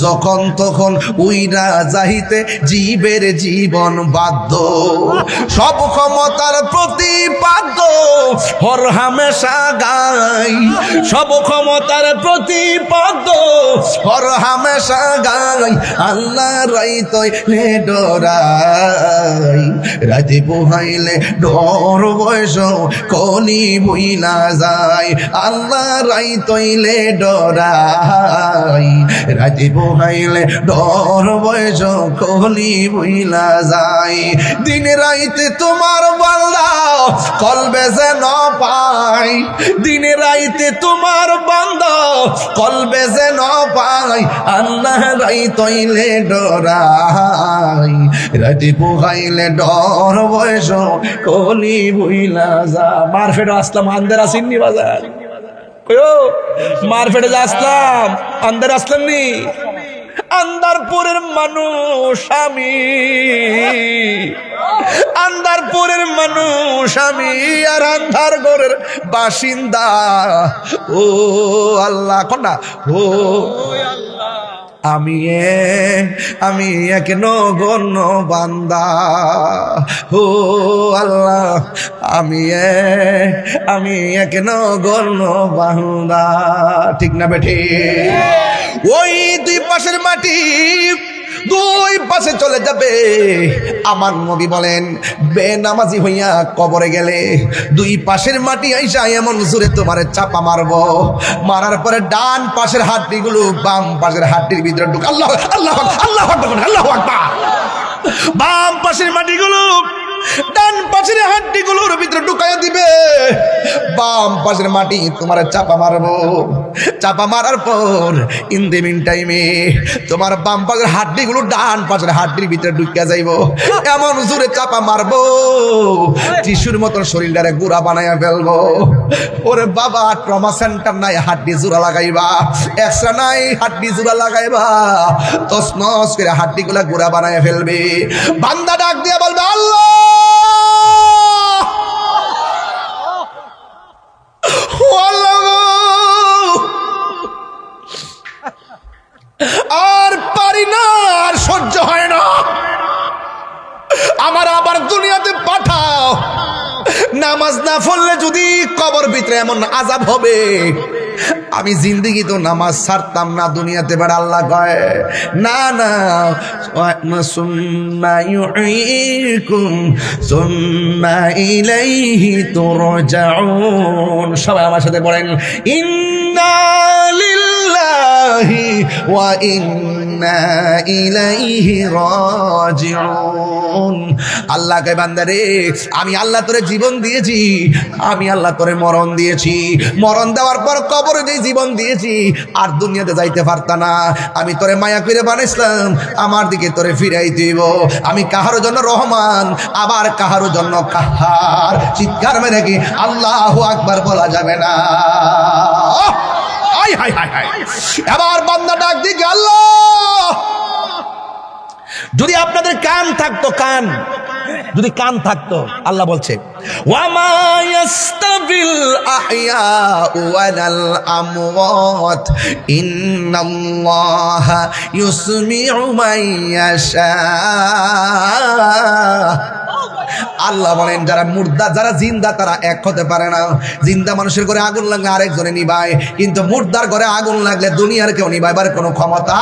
যখন তখন উইরা যাইতে জীবের জীবন বাধ্য। সব ক্ষমতার প্রতিপাদ্য হর হামেশা গাই, সব ক্ষমতার প্রতিপাদ্য হর হামেশা গাই। আল্লাহ রাই তৈলে ডরাই, রাতে পোহাইলে ডর বয়স কলি বইলা যায়। আল্লাহ রাই তৈলে ডরাই, রাতে পোহাইলে ডর বয়স কলি বইলা যায়। দিনে রাইতে তোমার বান্দা কলবে যেন পাই, দিনে রাইতে তোমার বান্দা কলবে যেন পাই। আল্লাহ রাই তৈলে ডরাই, রাতে পোহাইলে ডর বয়স কলি বইলা যা। মারফেটে আসলাম, আন্দের আসেননি বাজার, মারফেটে যা আসলাম, আন্দের আসলাম নি? আন্দারপুরের মানুষ আমি, আন্দারপুরের মানুষ আমি, আর আন্ধার ঘরের বাসিন্দা। ও আল্লাহ কন্যা, ও আমি এক নগণ্য বান্দা, ও আল্লাহ, আমি এক নগণ্য বান্দা। ঠিক না বেঠি? ওই দুই পাশের মাটি দুই পাশে চলে যাবে। আমার নবী বলেন, বেনামাজি হইয়া কবরে গেলে দুই পাশের মাটি আইসা এমন জোরে তোমারে চাপা মারবো, মারার পরে ডান পাশের হাড্ডিগুলো বাম পাশের হাড্ডির ভিতরে ঢুক। আল্লাহ আল্লাহ আল্লাহ আকবার, আল্লাহ আকবার। বাম পাশের মাটিগুলো ডান পাশের হাড্ডিগুলোর ভিতরে ঢুকাইয়া দিবে। বাম পাশের মাটি তোমার চাপা মারবো, চাপা মারার পর ইন দি মিন টাইমে তোমার বাম পাশের হাড্ডিগুলো ডান পাশের হাড্ডির ভিতরে ঢুকিয়া যাইব। এমন জোরে চাপা মারবো, টিস্যুর মতন শরীরটারে গুড়া বানাইয়া ফেলবো। ওরে বাবা, ট্রমা সেন্টার নাই, হাড্ডি জোড়া লাগাইবা। এক্সট্রা নাই, হাড্ডি জোড়া লাগাইবা। তছনছ করে হাড্ডিগুলা গুড়া বানাইয়া ফেলবে। বান্দা ডাক দিয়া বলবে, আল্লাহ আর পারি না, আর সহ্য হয় না, আমার আবার দুনিয়াতে পাঠাও। নামাজ না পড়লে যদি কবর ভিতরে এমন আযাব হবে, আমি জিন্দেগি তো নামাজ ছাড়তাম না দুনিয়াতে। এবার আল্লাহ কয়, না না, সুম্মা ইউঈকুম সুম্মা ইলাইহি তুরজাউন। সবাই আমার সাথে বলেন, ইন্না লিল্লাহি ওয়া ইন্না ইলাইহি রাজিউন। আল্লাহ কয়, বান্দা রে, আমি আল্লাহ তোরে জীবন দিয়েছি, আমি আল্লাহ তোরে মরণ দিয়েছি। মরণ দেওয়ার পর কবরে যে জীবন দিয়েছি, আর দুনিয়াতে যাইতে পারতা না। আমি তোরে মায়া করে বানাইছিলাম, আমার দিকে তোরে ফিরাই দিব। আমি কাহারো জন্য রহমান, আবার কাহারো জন্য কাহার। চিৎকার মেরে কি আল্লাহু আকবার বলা যাবে না? High high high high. এবার বান্দা ডাক দিকে, আল্লাহ, যদি আপনাদের কান থাকতো, কান যদি কান থাকতো, আল্লাহ বলছে, ওয়ামা ইয়াস্তাবিল আহইয়াউ ওয়ালাল আমওয়াত ইন্নাল্লাহা ইউসমিউ মান ইয়াশা। আল্লাহ বলেন, যারা মুর্দা, যারা জিন্দা, তারা এক হতে পারে না। জিন্দা মানুষের ঘরে আগুন লাগলে আরেকজনে নিবায়, কিন্তু মুর্দার ঘরে আগুন লাগলে দুনিয়ার কেউ নিবাইবার কোনো ক্ষমতা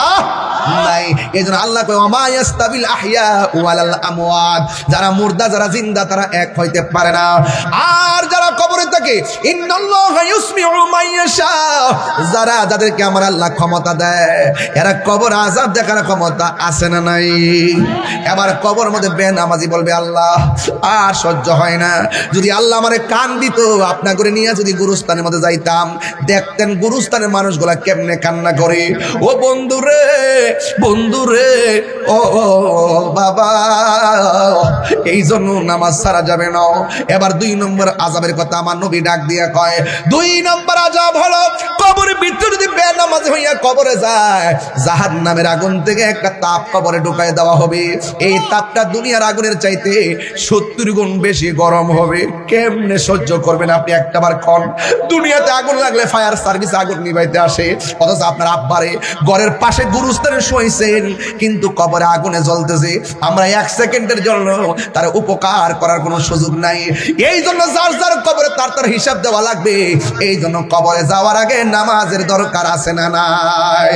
নাই। এই জন্য আল্লাহ কয়, ওয়া মা ইয়াস্তাবিল আহইয়াউ ওয়ালাল আমওয়াত, যারা মুর্দা, যারা জিন্দা, তারা এক হইতে পারে না। আর যারা কবরে থাকে, ইন্নাল্লাহা ইউসমিউ মান ইয়াশা, যারা, যাদেরকে আমার আল্লাহ ক্ষমতা দেয়, এরা কবর আযাব দেখার ক্ষমতা আছে না নাই? এবার কবর মধ্যে বেনামাজি বলবে, আল্লাহ আর সহ্য হয় না। যদি আল্লাহ আমারে কান দিত, আপনা করে নিয়ে যদি গুরুস্থানের মধ্যে যাইতাম, দেখতেন গুরুস্থানের মানুষগুলা কেমনে কান্না করে। ও বন্ধুরে, বন্ধুরে, ও বাবা, এই জন্য নামাজ ছাড়া যাবে না। এবার 2 নম্বর আযাবের কথা আমার নবী ডাক দিয়া কয়, 2 নম্বর আযাব হলো, কবরের ভিতরে যদি বেনামাজি হইয়া কবরে যায়, জাহান্নামের আগুন থেকে একটা তাপ কবরে ঢুকায় দেওয়া হবে। এই তাপটা দুনিয়ার আগুনের চাইতে 70 গুণ বেশি গরম হবে। কেমনে সহ্য করবেন আপনি? একটাবার কোন দুনিয়াতে আগুন লাগলে ফায়ার সার্ভিস আগুন নিভাইতে আসে, অথচ আপনার আব্বারে ঘরের পাশে গুরুস্থানে শুয়েছেন, কিন্তু কবরে আগুনে জ্বলতেছে। আমরা 1 সেকেন্ডের জন্য তার উপকার করার কোনো সুযোগ নাই। এই জন্য যার যার কবরে তার তার হিসাব দেওয়া লাগবে। এই জন্য কবরে যাওয়ার আগে নামাজের দরকার আছে না নাই?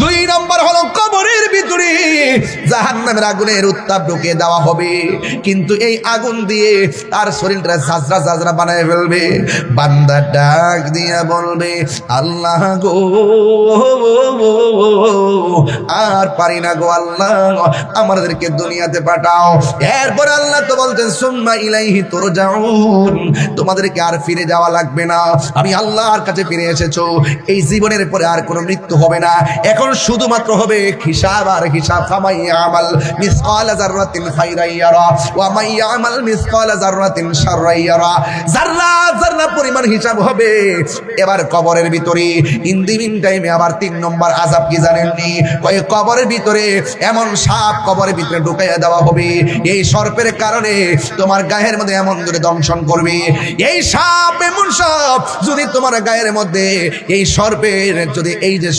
2 নম্বর হলো, কবরের ভিতরে জাহান্নামের আগুনের উত্তাপ ঢুকিয়ে দেওয়া হবে, কিন্তু এই আগুন দিয়ে তার শরীরটা ঝাঁঝরা ঝাঁঝরা বানায় ফেলবে। বান্দা ডাক দিয়া বলবে, আল্লাহ গো, আর পারি না গো, আল্লাহ আমাদেরকে দুনিয়াতে পাঠাও। এরপর আল্লাহ তো বলতেন, সুম্মা ইলাইহি তুরজাউন, তোমাদেরকে আর ফিরে যাওয়া লাগবে না, আমি আল্লাহর কাছে ফিরে এসেছো। এই জীবনের পরে আর কোনো মৃত্যু হবে না, এখন শুধুমাত্র হবে হিসাব আর হিসাব। ফামান ইয়ামাল মিসকালা যাররাতিন খাইরান ইয়ারা ওয়া মান ইয়ামাল মিসকালা যাররাতিন শাররান ইয়ারা। যাররা যাররা পরিমাণ হিসাব হবে। এবার কবরের ভিতরে ইন দি মিন টাইমে আবার 3 নম্বর আযাব কি জানেননি? কয়, কবরের ভিতরে এমন সাপ কবরের ভিতরে ঢুকাইয়া দেওয়া হবে, এই সর্পের কারণে তোমার গায়ের মধ্যে এমন করে দংশন করবে। এই সাপ এমন সাপ, যদি তোমার গায়ের মধ্যে এই সর্পের যদি এই যে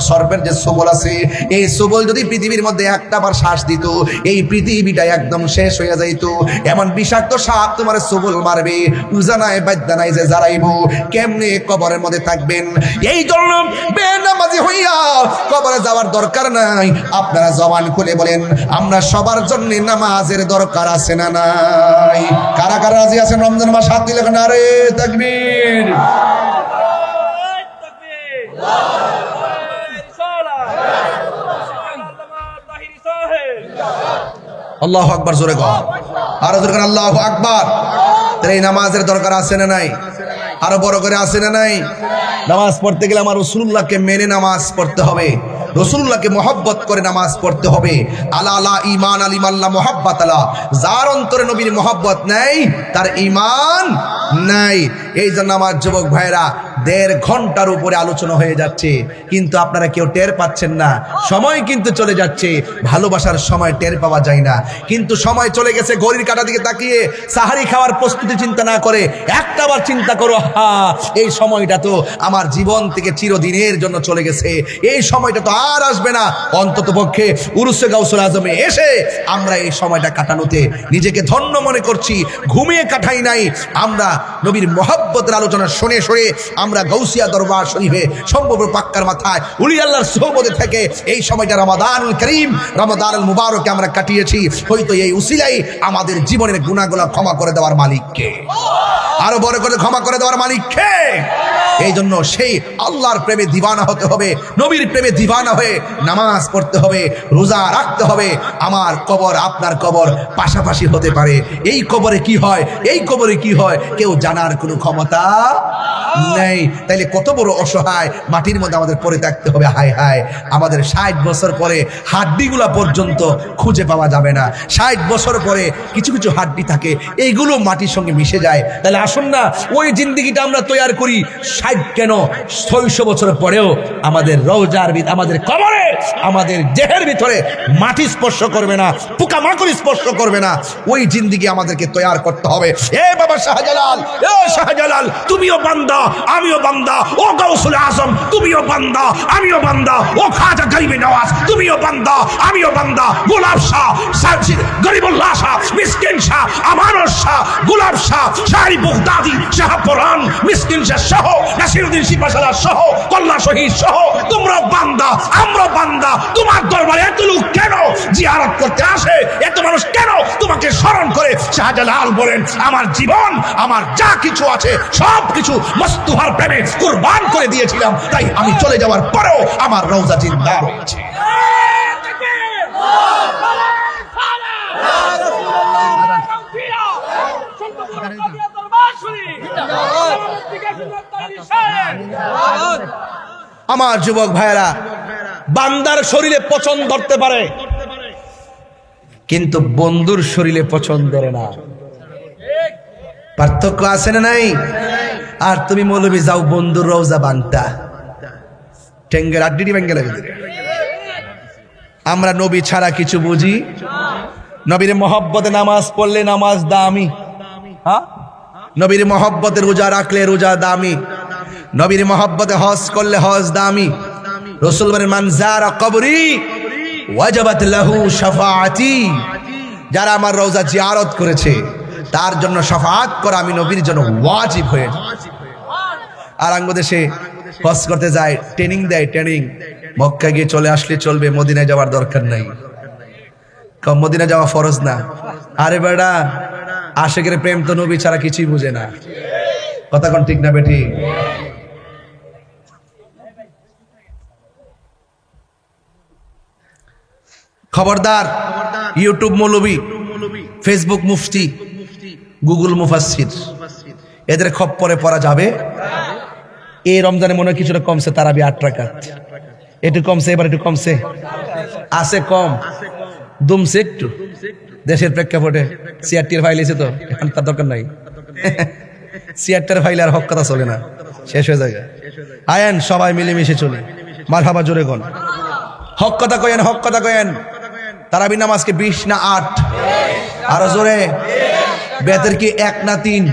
সর্পের যে সবল আছে, এই সবল যদি পৃথিবীর মধ্যে একটা বার শ্বাস দিত, এই পৃথিবীটা একদম শেষ হয়ে যাইত। এমন বিষাক্ত সাপ তোমার সবল মারবে, উজানায় বাদ্যানায় যে জ্বালাইবো, কেমনে কবরের মধ্যে থাকবেন? এই জন্য বেনামাজি হইয়া কবরে যাওয়ার দরকার নাই। আপনারা জবান খুলে বলেন, আমরা সবার জন্য নামাজের দরকার আছে না নাই? কারা কারা রাজি আছেন রমজান মাস হাত দিলে নারে তাকবীর? আল্লাহু আকবার, জোরে কর, আরো জোরে কর, আল্লাহু আকবার। এই নামাজের দরকার আছে না নাই? আরো বড় করে আছে না নাই? নামাজ পড়তে গেলে আমার রাসূলুল্লাহকে মেনে নামাজ পড়তে হবে, রাসূলুল্লাহকে মহব্বত করে নামাজ পড়তে হবে। আলা আলা ঈমান আলিমাল্লাহ মুহাব্বাত আলা, যার অন্তরে নবীর মহব্বত নাই তার ঈমান নাই। এই জন্য আমার যুবক ভাইরা 1.5 ঘন্টার উপরে আলোচনা হয়ে যাচ্ছে, কিন্তু আপনারা কেউ টের পাচ্ছেন না। সময় কিন্তু চলে যাচ্ছে, ভালোবাসার সময় টের পাওয়া যায় না। কিন্তু সময় চলে গেছে, ঘড়ির কাঁটা দিকে তাকিয়ে সাহারি খাওয়ার প্রস্তুতি চিন্তা না করে একটাবার চিন্তা করো, এই সময়টা তো আমার জীবন থেকে চিরদিনের জন্য চলে গেছে, এই সময়টা তো আর আসবে না। অন্তত পক্ষে উরুসে গাউসুল আজমে এসে আমরা এই সময়টা কাটানোতে নিজেকে ধন্য মনে করছি। ঘুমিয়ে কাটাই নাই, আমরা নবীর মহব্বতের আলোচনা শুনে শুনে আমরা গাউসিয়া দরবার শরীফে সম্ভব পাক্কার মাথায় উলি আল্লাহর সোহবতে থেকে এই সময়টা রমাদানুল করিম, রমাদানুল মুবারকে আমরা কাটিয়েছি। হয়তো এই উসিলাই আমাদের জীবনের গুনাহগুলো ক্ষমা করে দেওয়ার মালিককে, আরো বড় করে ক্ষমা করে দেওয়ার মালিককে। এই জন্য সেই আল্লাহর প্রেমে দিওয়ানা হতে হবে, নবীর প্রেমে দিওয়ানা হয়ে নামাজ পড়তে হবে, রোজা রাখতে হবে। আমার কবর আপনার কবর পাশাপাশি হতে পারে। এই কবরে কি হয়, এই কবরে কি হয় কেউ জানার কোনো ক্ষমতা নেই। তাইলে কত বড় অসহায় মাটির মধ্যে আমাদের পড়ে থাকতে হবে। হায় হায়, আমাদের 60 বছর পরে হাড্ডিগুলা পর্যন্ত খুঁজে পাওয়া যাবে না। 60 বছর পরে কিছু কিছু হাড্ডি থাকে, এইগুলো মাটির সঙ্গে মিশে যায়। তাহলে আসুন না ওই জিন্দিগিটা আমরা তৈরি করি। 60 কেন, 600 বছর পরেও আমাদের রওজার আমাদের কবরে, আমাদের দেহের ভিতরে মাটি স্পর্শ করবে না, পোকামাকড় স্পর্শ করবে না। ওই জিন্দিগি আমাদেরকে তৈরি করতে হবে। এ বাবা শাহজালাল, এ শাহজালাল, তুমিও বান্দা আমিও বান্দা। ও গাউসুল আজম, তুমিও বান্দা আমিও বান্দা। ও খাজা গরিবে নওয়াজ, তুমিও বান্দা আমিও বান্দা। গোলাপ শাহ, গরিবুল্লাহ শাহ, মিসকিন শাহ, আমানুর শাহ, গোলাপ শাহ, শাহরি বগদাদি, শাহপুরান, মিসকিন শাহ সহ, নাসিরউদ্দিন শিপাশালা সহ, কল্লা শহীদ সহ, তোমরা বান্দা আমরা বান্দা। তোমার দরবারে এত লোক কেন জিয়ারত করতে আসে? এত মানুষ কেন তোমাকে স্মরণ করে? শাহজালাল বলেন, আমার জীবন, আমার যা কিছু আছে সব কিছু মস্তুহার প্রেমে কুরবান করে দিয়েছিলাম, তাই আমি চলে যাওয়ার পরেও আমার রওজা জিন্দা রয়েছে। আমার যুবক ভাইরা, বান্দার শরীরে পছন্দ ধরতে পারে কিন্তু বন্ধুর শরীরে পছন্দ ধরে না। পার্থক্য আছে না নাই? আর তুমি মৌলবি যাও বন্ধুর রওজা বাংতা টেঙ্গের আড্ডি ভেঙ্গে লাগে। আমরা নবী ছাড়া কিছু বুঝি? নবীর মহব্বতে নামাজ পড়লে নামাজ দামি, হ্যাঁ, নবীর মহব্বতে রোজা রাখলে রোজা দামি, নবীর মহব্বতে হজ করলে হজ দামি। রাসূল বলেন, মান যারা কবরি ওয়াজাবাত লাহু শাফাআতি, যারা আমার রওজা জিয়ারত করেছে তার জন্য শাফাআত করা আমি নবীর জন্য ওয়াজিব হয়ে যায়। আর বাংলাদেশে হজ করতে যায়, ট্রেনিং দেয়, ট্রেনিং মক্কা গিয়ে চলে আসলে চলবে, মদিনায় যাওয়ার দরকার নাই। কম মদিনা যাওয়া ফরজ না? আরে বেটা, আশিকের প্রেম তো নবী ছাড়া কিছুই বুঝে না। কথা কোন ঠিক না বেটি? খবরদার, ইউটিউব মৌলবী, ফেসবুক মুফতি, গুগল মুফাসসির, এদের খপ্পরে পড়া যাবে? এই রমজানে মনে হয় কিছুটা কমছে, তারাবি 8 রাকাত একটু কমছে, এবার একটু কমছে, আছে কম, দমছে একটু। দেশের প্রেক্ষাপটে সিআরটির ফাইল এসে তো এখন তার দরকার নাই। সিআরটির ফাইল আর হক কথা চলে না, শেষ হয়ে যায়। আয়েন সবাই মিলেমিশে চলে, মারহাবা জোরে গন, হক কথা কয়েন, হক কথা কয়েন। তারাবি নামাজকে 20 না 8? আরো জোরে। বেতের কি 1 না 3?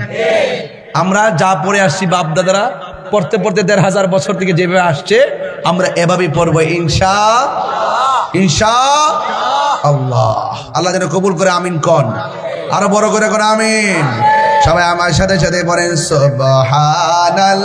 আমরা যা পড়ে আসছি বাপ দাদারা পড়তে পড়তে 1500 বছর থেকে যেভাবে আসছে আমরা এভাবেই পড়বো ইনশা আল্লাহ। আল্লাহ যেন কবুল করে, আমিন কন, আরো বড় করে কোন আমিন। সবাই আমার সাথে সাথে পড়েন সুবহানাল্লাহ।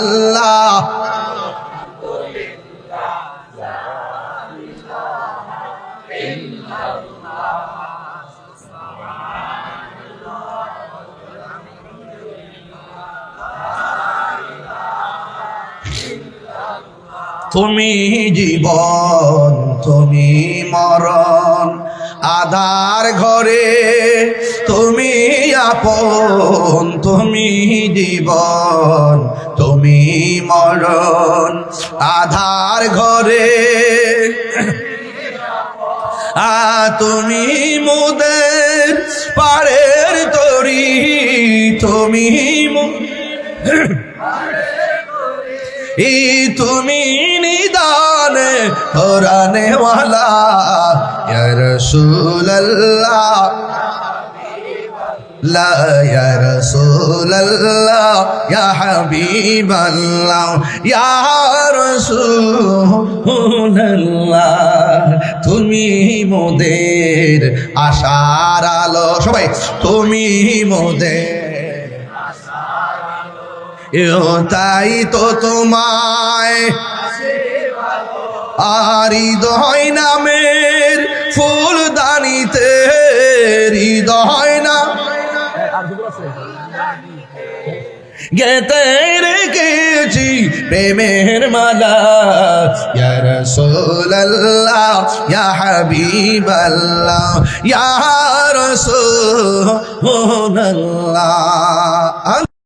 তুমি জীবন তুমি মরণ, আধার ঘরে তুমি আপন, তুমি জীবন তুমি মরণ, আধার ঘরে তুমি মোদের পারের তরি, তুমি তুমি নিদানে কোরআনে ওয়ালা ইয়া রাসূলুল্লাহ, লা ইয়া রাসূলুল্লাহ ইয়া হাবিবাল্লাহ ইয়া রাসূলুল্লাহ, তুমি মোদের আশার আলো। সবাই তুমি মোদের, তাই তো তোমায় আর হৃদয় নামের ফুলদানিতে, হৃদয় না গেতে রেখেছি প্রেমের মালা, ইয়া রাসূলুল্লাহ ইয়া হাবিবাল্লাহ ইয়া রাসূলুল্লাহ।